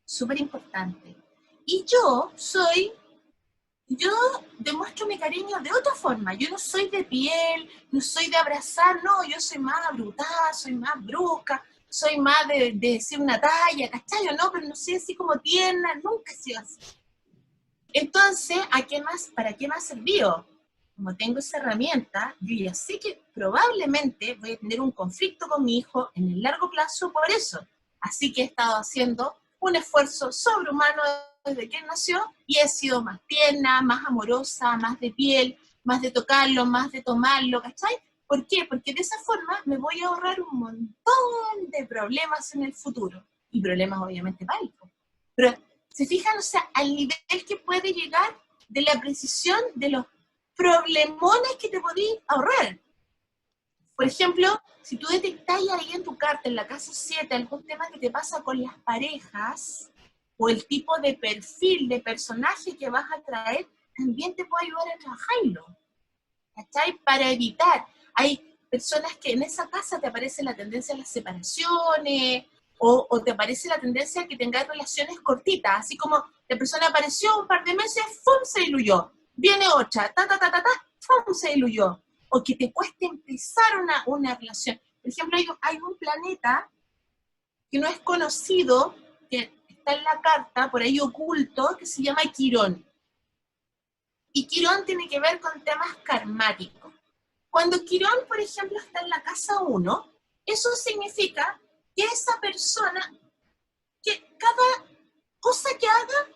súper importante. Y yo demuestro mi cariño de otra forma. Yo no soy de piel, no soy de abrazar, no, yo soy más abrutada, soy más brusca, soy más de decir una talla, ¿cachai? No, pero no soy así como tierna, nunca he sido así. Entonces, ¿para qué me ha servido? Como tengo esa herramienta, yo ya sé que probablemente voy a tener un conflicto con mi hijo en el largo plazo por eso. Así que he estado haciendo un esfuerzo sobrehumano desde que él nació y he sido más tierna, más amorosa, más de piel, más de tocarlo, más de tomarlo, ¿cachai? ¿Por qué? Porque de esa forma me voy a ahorrar un montón de problemas en el futuro. Y problemas obviamente básicos. Pero, ¿se fijan? O sea, al nivel que puede llegar de la precisión de los problemones que te podís ahorrar. Por ejemplo, si tú detectáis ahí en tu carta, en la casa 7, algún tema que te pasa con las parejas, o el tipo de perfil de personaje que vas a traer, también te puede ayudar a trabajarlo. ¿Cachai? Para evitar. Hay personas que en esa casa te aparece la tendencia a las separaciones, o te aparece la tendencia a que tengas relaciones cortitas, así como la persona apareció un par de meses, ¡fum!, se diluyó. Viene otra, ¡fum!, se diluyó. O que te cueste empezar una relación. Por ejemplo, hay un planeta que no es conocido, que está en la carta, por ahí oculto, que se llama Quirón. Y Quirón tiene que ver con temas karmáticos. Cuando Quirón, por ejemplo, está en la casa 1, eso significa que esa persona, que cada cosa que haga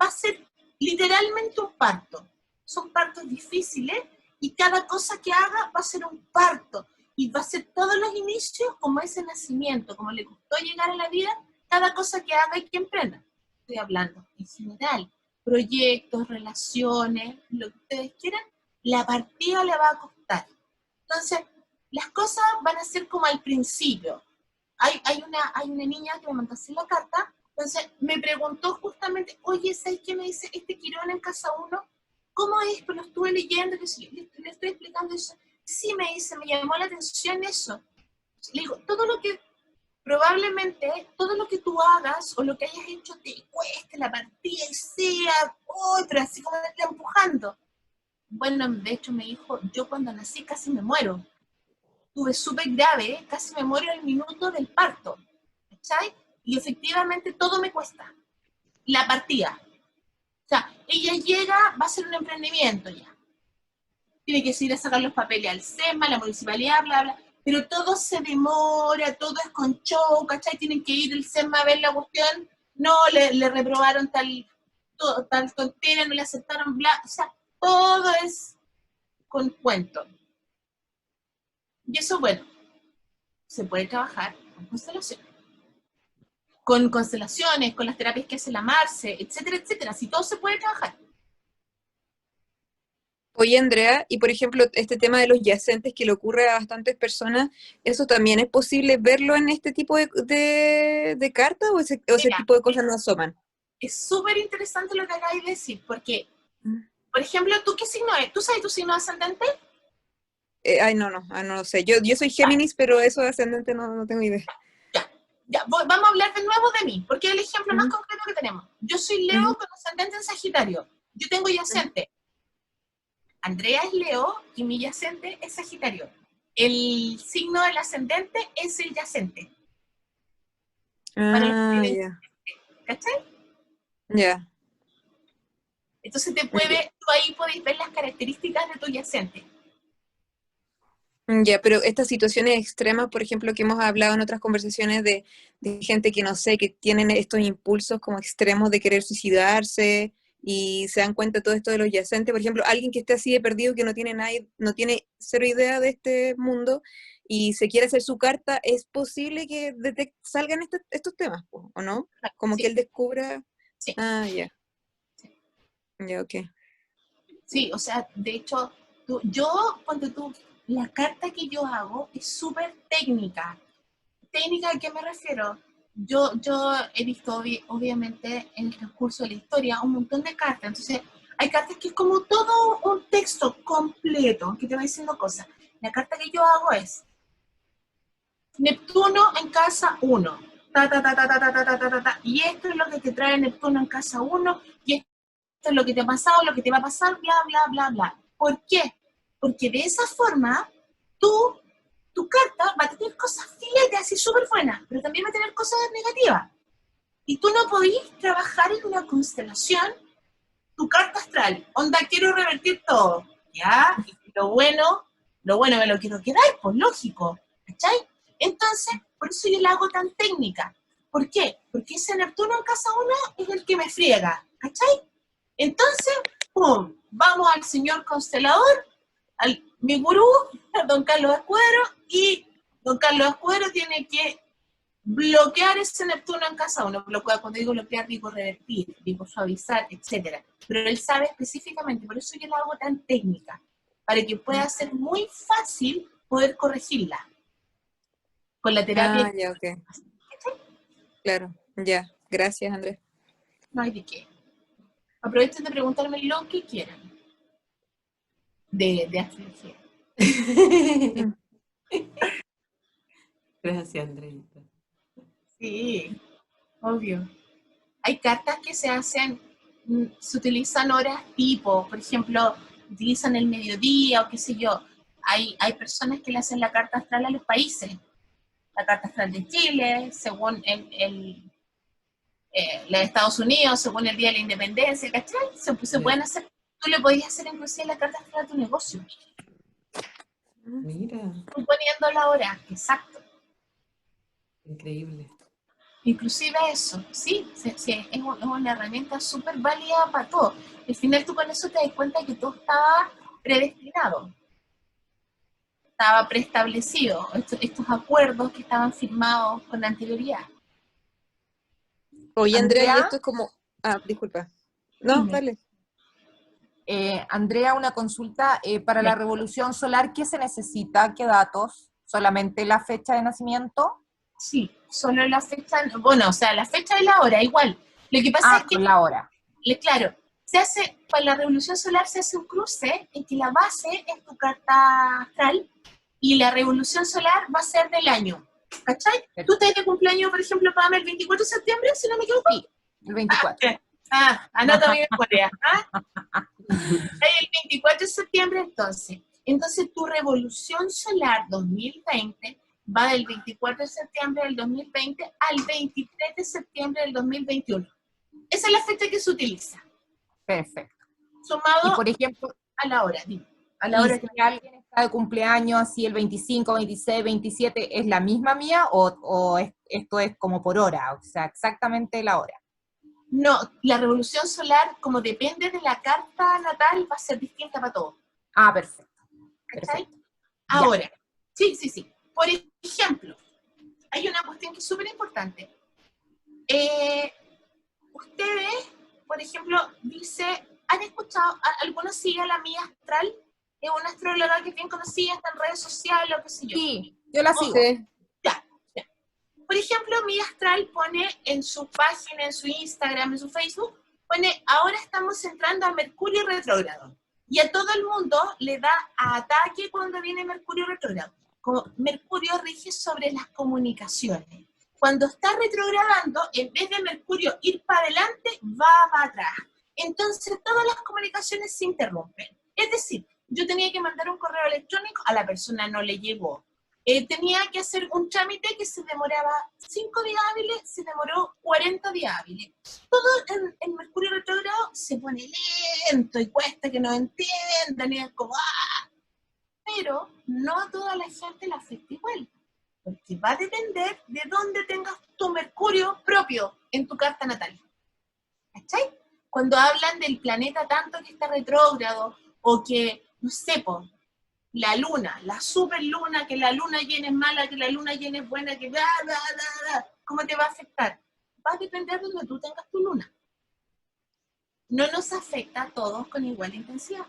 va a ser literalmente un parto. Son partos difíciles y cada cosa que haga va a ser un parto. Y va a ser todos los inicios como ese nacimiento, como le costó llegar a la vida, cada cosa que haga y que emprenda. Estoy hablando en general. Proyectos, relaciones, lo que ustedes quieran, la partida le va a costar. Entonces, las cosas van a ser como al principio. Hay una niña que me mandó así la carta, entonces me preguntó justamente, oye, ¿sabes qué me dice este Quirón en casa 1? ¿Cómo es? Pues lo estuve leyendo, que si le estoy explicando eso. Sí, me dice, me llamó la atención eso. Le digo, todo lo que probablemente, todo lo que tú hagas o lo que hayas hecho te cueste la partida y sea otra, así como te está empujando. Bueno, de hecho me dijo, yo cuando nací casi me muero. Tuve súper grave, casi me muero el minuto del parto. ¿Cachai? Y efectivamente todo me cuesta. La partida. O sea, ella llega, va a hacer un emprendimiento ya. Tiene que ir a sacar los papeles al SEMA, a la municipalidad, bla, bla. Pero todo se demora, todo es con show, ¿cachai? Tienen que ir al SEMA a ver la cuestión. No, le reprobaron tal tontera, no le aceptaron, bla. O sea, todo es con cuento. Y eso, bueno, se puede trabajar con constelaciones. Con constelaciones, con las terapias que hace la Marce, etcétera, etcétera. Si todo se puede trabajar. Oye, Andrea, y por ejemplo, este tema de los yacentes que le ocurre a bastantes personas, ¿eso también es posible verlo en este tipo de cartas o ese tipo de cosas no asoman? Es súper interesante lo que acabáis de decir, porque, por ejemplo, ¿tú qué signo es? ¿Tú sabes tu signo ascendente? No lo sé. Yo soy Géminis, pero eso de ascendente no tengo idea. Ya, vamos a hablar de nuevo de mí, porque es el ejemplo más concreto que tenemos. Yo soy Leo con ascendente en Sagitario. Yo tengo yacente. Andrea es Leo y mi yacente es Sagitario. El signo del ascendente es el yacente. Ya. ¿Cachai? Ya. Entonces tú ahí podéis ver las características de tu yacente. Ya, pero estas situaciones extremas, por ejemplo, que hemos hablado en otras conversaciones de gente que no sé, que tienen estos impulsos como extremos de querer suicidarse y se dan cuenta de todo esto de los yacentes, por ejemplo, alguien que esté así de perdido, que no tiene cero idea de este mundo y se quiere hacer su carta, ¿es posible que salgan estos temas, o no? Como que él descubra... Sí. Ah, ya. Ya, ok. Sí, o sea, de hecho, la carta que yo hago es súper técnica. ¿Técnica a qué me refiero? Yo he visto, obviamente, en el transcurso de la historia, un montón de cartas. Entonces, hay cartas que es como todo un texto completo, que te va diciendo cosas. La carta que yo hago es Neptuno en casa 1. Y esto es lo que te trae Neptuno en casa 1. Y esto es lo que te ha pasado, lo que te va a pasar, bla, bla, bla, bla. ¿Por qué? Porque de esa forma, tu carta va a tener cosas filetes así súper buenas, pero también va a tener cosas negativas. Y tú no podís trabajar en una constelación tu carta astral. Onda, quiero revertir todo. ¿Ya? Y lo bueno me lo quiero quedar, pues lógico. ¿Cachai? Entonces, por eso yo la hago tan técnica. ¿Por qué? Porque ese Neptuno en casa 1 es el que me friega. ¿Cachai? Entonces, ¡pum! Vamos al señor constelador, mi gurú, don Carlos Escudero, y don Carlos Escudero tiene que bloquear ese Neptuno en casa 1. Cuando digo bloquear, digo revertir, digo suavizar, etc. Pero él sabe específicamente, por eso yo la hago tan técnica, para que pueda ser muy fácil poder corregirla con la terapia. Ah, ya, ok. Claro, ya. Gracias, Andrés. No hay de qué. Aprovechen de preguntarme lo que quieran de astrología. Gracias, Andreita. Sí, obvio. Hay cartas que se hacen, se utilizan horas tipo, por ejemplo, utilizan el mediodía o qué sé yo. Hay personas que le hacen la carta astral a los países. La carta astral de Chile, según la de Estados Unidos, según el Día de la Independencia, ¿cachai? Se pueden hacer, tú le podías hacer inclusive la carta astral a tu negocio. Mira, Tú poniendo la hora, exacto. increíble. Inclusive eso, sí, es una herramienta súper válida para todo. Al final tú con eso te das cuenta que todo estaba predestinado, estaba preestablecido, estos acuerdos que estaban firmados con anterioridad. Oye, Andrea, y Andrea, esto es como... Ah, disculpa. No, Dime. dale. Andrea, una consulta. Para la Ya. revolución solar, ¿qué se necesita? ¿Qué datos? ¿Solamente la fecha de nacimiento? Sí, solo la fecha, bueno, o sea, la fecha y la hora, igual. Lo que pasa es que, con la hora. claro, se hace, para la revolución solar se hace un cruce en que la base es tu carta astral y la revolución solar va a ser del año, ¿cachai? ¿Tú estás de cumpleaños, por ejemplo, para el 24 de septiembre, si no me equivoco? Sí, el 24. Anota mi memoria. El 24 de septiembre, entonces. Entonces, tu revolución solar 2020 va del 24 de septiembre del 2020 al 23 de septiembre del 2021. Esa es la fecha que se utiliza. Perfecto. Sumado Y por ejemplo, a la hora, dime. A la hora si alguien está de cumpleaños así el 25, 26, 27, ¿es la misma mía o esto es como por hora? O sea, exactamente la hora. No, la revolución solar, como depende de la carta natal, va a ser distinta para todos. Ah, perfecto. ¿Cachai? Perfecto. Ahora, sí. Por ejemplo, hay una cuestión que es súper importante. Ustedes, por ejemplo, ¿han escuchado? ¿Algunos siguen a la Mía Astral? Es una astróloga que es bien conocida, está en redes sociales o qué sé yo. Sí, yo la sigo. Sí. Ya. Por ejemplo, Mía Astral pone en su página, en su Instagram, en su Facebook, pone, ahora estamos entrando a Mercurio retrógrado. Y a todo el mundo le da ataque cuando viene Mercurio retrógrado. Como Mercurio rige sobre las comunicaciones. Cuando está retrogradando, en vez de Mercurio ir para adelante, va para atrás. Entonces, todas las comunicaciones se interrumpen. Es decir, yo tenía que mandar un correo electrónico, a la persona no le llegó. Tenía que hacer un trámite que se demoraba 5 días hábiles, se demoró 40 días hábiles. Todo en Mercurio retrógrado se pone lento y cuesta que no entiendan, y es como ¡ah! Pero no a toda la gente la afecta igual, porque va a depender de dónde tengas tu Mercurio propio en tu carta natal. ¿Cachai? Cuando hablan del planeta tanto que está retrógrado, o que, no sé, la luna, la superluna, que la luna llena es mala, que la luna llena es buena, que ¿cómo te va a afectar? Va a depender de donde tú tengas tu luna. No nos afecta a todos con igual intensidad.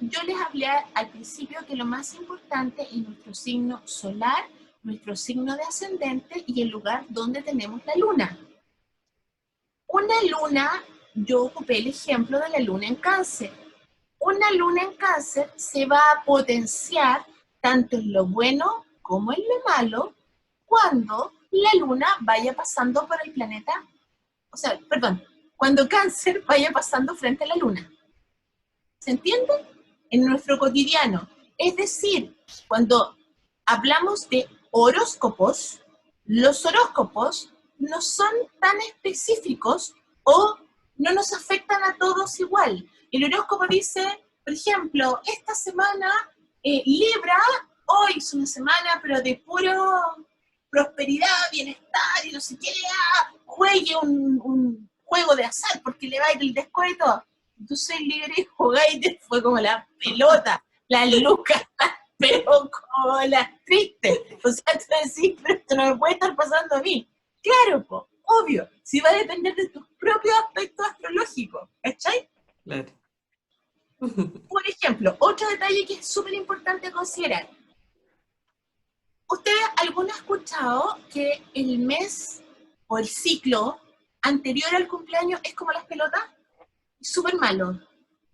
Yo les hablé al principio que lo más importante es nuestro signo solar, nuestro signo de ascendente y el lugar donde tenemos la luna. Una luna, yo ocupé el ejemplo de la luna en Cáncer. Una luna en Cáncer se va a potenciar tanto en lo bueno como en lo malo cuando la luna vaya pasando por el planeta, cuando Cáncer vaya pasando frente a la luna. ¿Se entiende? En nuestro cotidiano. Es decir, cuando hablamos de horóscopos, los horóscopos no son tan específicos o no nos afectan a todos igual. El horóscopo dice, por ejemplo, esta semana Libra, hoy es una semana pero de puro prosperidad, bienestar y no sé qué, juegue un juego de azar porque le va a ir el descuento. Entonces el libre y juguete fue como la pelota, las lucas, pero como las tristes. O sea, tú decís, pero esto no me puede estar pasando a mí. Claro, po, obvio, si va a depender de tus propios aspectos astrológicos, ¿cachai? Claro. Por ejemplo, otro detalle que es súper importante considerar. ¿Usted alguno ha escuchado que el mes o el ciclo anterior al cumpleaños es como las pelotas? Es súper malo.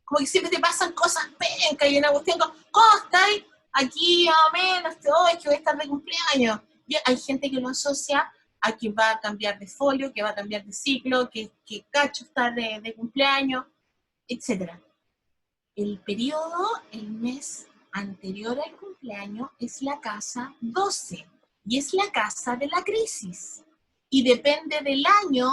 Como que siempre te pasan cosas pencas y una cuestión como, ¿cómo estáis? Aquí más o menos, es que voy a estar de cumpleaños. Y hay gente que lo asocia a que va a cambiar de folio, que va a cambiar de ciclo, que cacho está de cumpleaños, etc. El periodo, el mes anterior al cumpleaños es la casa 12 y es la casa de la crisis. Y depende del año,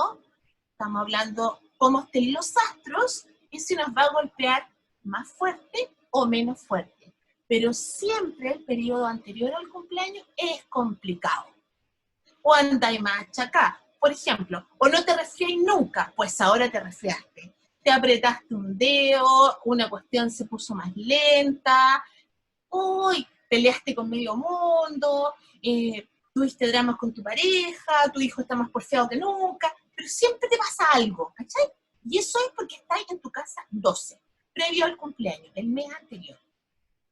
estamos hablando cómo estén los astros, y si nos va a golpear más fuerte o menos fuerte. Pero siempre el periodo anterior al cumpleaños es complicado. O andáis más achacá, por ejemplo, o no te resfriáis nunca, pues ahora te resfriaste. Te apretaste un dedo, una cuestión se puso más lenta, uy, peleaste con medio mundo, tuviste dramas con tu pareja, tu hijo está más porfiado que nunca, pero siempre te pasa algo, ¿cachai? Y eso es porque estáis en tu casa 12, previo al cumpleaños, el mes anterior.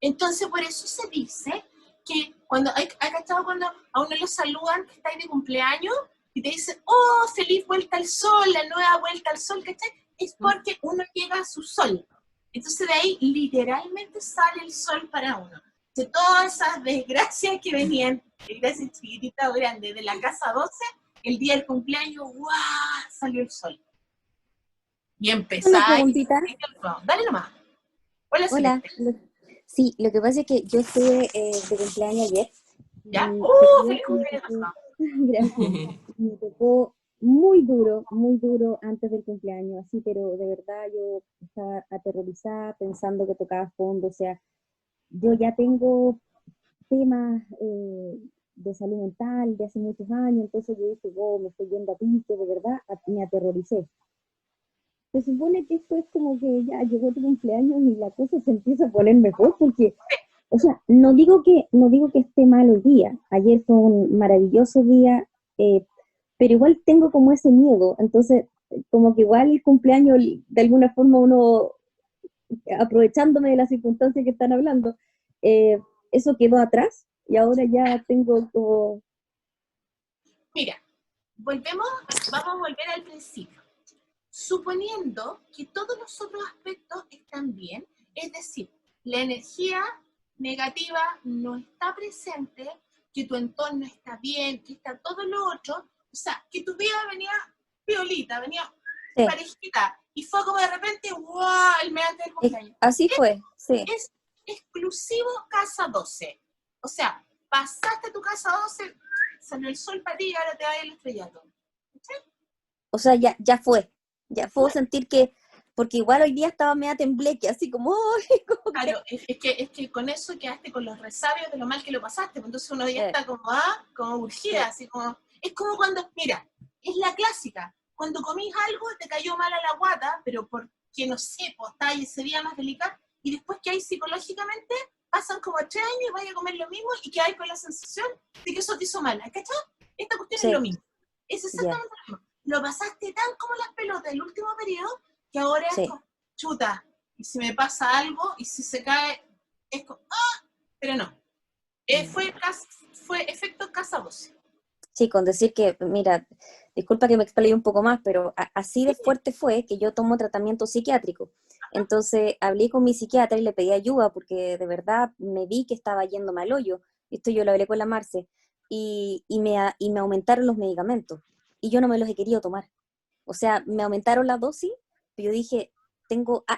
Entonces, por eso se dice que cuando hay cachado cuando a uno lo saludan que estáis de cumpleaños y te dicen, oh, feliz vuelta al sol, la nueva vuelta al sol, ¿cachai? Es porque uno llega a su sol. Entonces de ahí literalmente sale el sol para uno. De todas esas desgracias que venían, desgracias chiquititas o grandes, de la casa 12, el día del cumpleaños, ¡guau!, salió el sol. Y Una empezáis. preguntita. Dale nomás. Hola, Hola. Celeste. Sí, lo que pasa es que yo estuve de cumpleaños ayer. ¿Ya? Y ¡Feliz cumpleaños! gracias. Me tocó muy duro antes del cumpleaños, así, pero de verdad yo estaba aterrorizada pensando que tocaba fondo. O sea, yo ya tengo temas de salud mental de hace muchos años, entonces yo dije, oh, me estoy yendo a pique, de verdad, me aterroricé. Se supone que esto es como que ya llegó tu cumpleaños y la cosa se empieza a poner mejor, porque, o sea, no digo que esté mal hoy día, ayer fue un maravilloso día, pero igual tengo como ese miedo, entonces, como que igual el cumpleaños, de alguna forma uno, aprovechándome de las circunstancias que están hablando, eso quedó atrás, y ahora ya tengo como... Mira, vamos a volver al principio. Suponiendo que todos los otros aspectos están bien, es decir, la energía negativa no está presente, que tu entorno está bien, que está todo lo otro, o sea, que tu vida venía piolita, venía parejita, y fue como de repente, ¡wow!, el mes antes del cumpleaños. Así fue, sí. Es exclusivo casa 12. O sea, pasaste tu casa 12, salió el sol para ti y ahora te va el estrellato. ¿Sí? O sea, ya fue. Ya puedo sentir que, porque igual hoy día estaba media tembleque, así como, ¡ay! Como claro, es que con eso quedaste con los resabios de lo mal que lo pasaste, entonces uno ya está como urgida, así como, es como cuando, mira, es la clásica, cuando comís algo te cayó mal a la guata, pero porque, no sé, pues está ahí ese día más delicado, y después que hay psicológicamente, pasan como 3 años y vais a comer lo mismo y que hay con la sensación de que eso te hizo mal, ¿cachai? Esta cuestión es lo mismo, es exactamente lo mismo. Lo pasaste tan como las pelotas del último periodo, que ahora es como, chuta, y si me pasa algo, y si se cae, es como, ¡ah! Pero no. Fue efecto casa 12. Sí, con decir que, mira, disculpa que me explayé un poco más, pero así de fuerte fue que yo tomo tratamiento psiquiátrico. Entonces hablé con mi psiquiatra y le pedí ayuda porque de verdad me vi que estaba yendo mal hoyo. Esto yo lo hablé con la Marce. Y me aumentaron los medicamentos. Y yo no me los he querido tomar. O sea, me aumentaron la dosis, pero yo dije,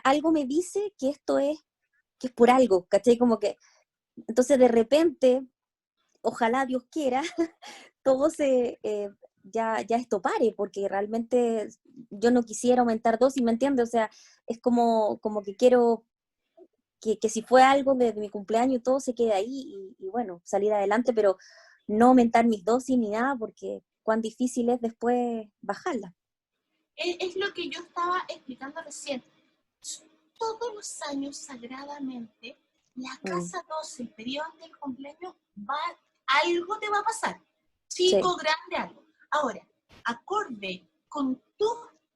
algo me dice que esto es por algo, ¿cachai? Como que, entonces de repente, ojalá Dios quiera, todo ya esto pare, porque realmente yo no quisiera aumentar dosis, ¿me entiendes? O sea, es como que quiero que si fue algo de mi cumpleaños, todo se quede ahí y bueno, salir adelante, pero no aumentar mis dosis ni nada, porque cuán difícil es después bajarla. Es lo que yo estaba explicando recién. todos los años, sagradamente, la casa 12, el periodo antes del cumpleaños, algo te va a pasar. Chico, grande, algo. Ahora, acorde con tus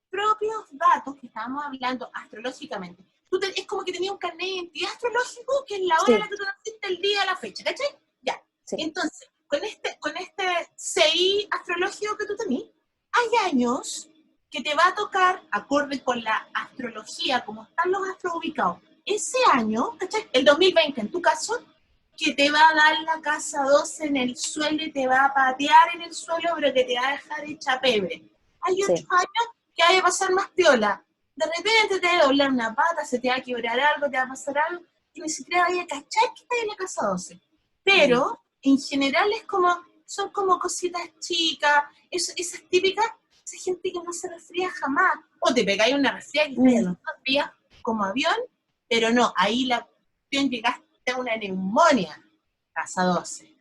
propios datos que estábamos hablando astrológicamente. Es como que tenías un carnet de identidad astrológico que es la hora en la que tú naciste, el día, la fecha, ¿cachai? Ya. Entonces, con este CI astrológico que tú tenés, hay años que te va a tocar, acorde con la astrología, como están los astros ubicados, ese año, ¿cachai? El 2020, en tu caso, que te va a dar la casa 12 en el suelo y te va a patear en el suelo, pero que te va a dejar hecha pebre. Hay otros años que hay que pasar más piola. De repente te va a doblar una pata, se te va a quebrar algo, te va a pasar algo, y ni siquiera vaya a cachar que está en la casa 12. Pero, en general, son como cositas chicas, esas típicas, esa gente que no se resfría jamás. O te pegáis una resfriada que te los 2 días como avión, pero no, ahí la cuestión llegaste a una neumonía, casa 12.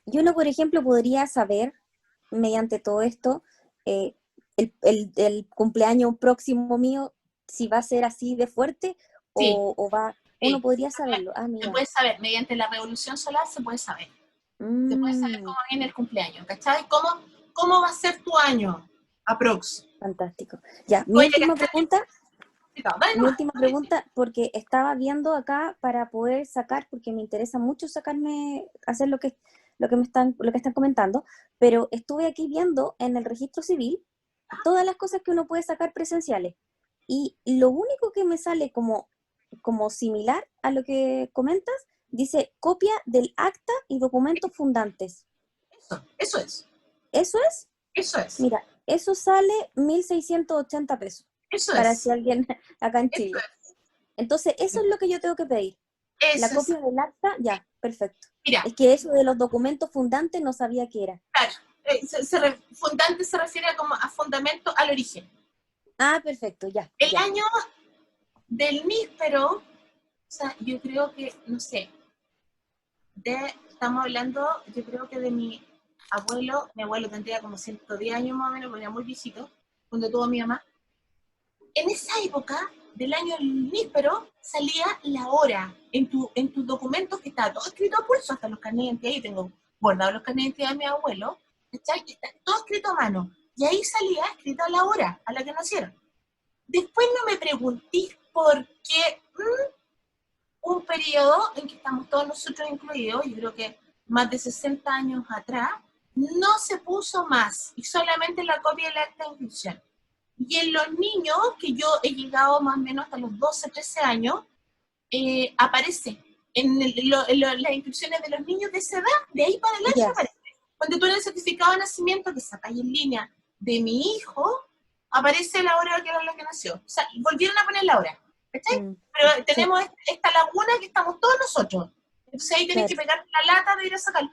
Y uno, por ejemplo, podría saber, mediante todo esto, el cumpleaños próximo mío, si va a ser así de fuerte o va... Uno podría saberlo. Se puede saber, mediante la revolución solar se puede saber. Se puede saber cómo viene el cumpleaños, ¿cachai? ¿Cómo va a ser tu año? Aprox. Fantástico. Ya, mi última pregunta, porque estaba viendo acá para poder sacar, porque me interesa mucho hacer lo que están comentando, pero estuve aquí viendo en el registro civil todas las cosas que uno puede sacar presenciales. Y lo único que me sale como similar a lo que comentas, dice copia del acta y documentos fundantes. Eso es. ¿Eso es? Eso es. Mira, eso sale 1.680 pesos. Eso para es. Si alguien acá en Chile. Entonces, eso es lo que yo tengo que pedir. La copia del acta, ya, perfecto. Mira. Es que eso de los documentos fundantes no sabía qué era. Claro, fundante se refiere a fundamento al origen. Ah, perfecto, ya. El año del níspero, o sea, yo creo que, no sé, estamos hablando, yo creo que de mi abuelo tendría como 110 años más o menos, porque era muy viejito, cuando tuvo a mi mamá. En esa época del año del níspero salía la hora en tus documentos, que estaba todo escrito a pulso, hasta los carnets de identidad. Yo tengo guardados los carnets de identidad de mi abuelo, ¿cachai? Está todo escrito a mano. Y ahí salía escrita la hora a la que nacieron. Después no me preguntéis por qué un periodo en que estamos todos nosotros incluidos, yo creo que más de 60 años atrás, no se puso más, y solamente la copia del acta de inscripción. Y en los niños, que yo he llegado más o menos hasta los 12, 13 años, aparece. En las inscripciones de los niños de esa edad, de ahí para adelante aparece. Cuando tú en el certificado de nacimiento que sacáis en línea de mi hijo, aparece la hora que era la que nació. O sea, volvieron a poner la hora. ¿Cachai? Pero tenemos esta laguna que estamos todos nosotros. Entonces ahí tenéis que pegar la lata de ir a sacarlo.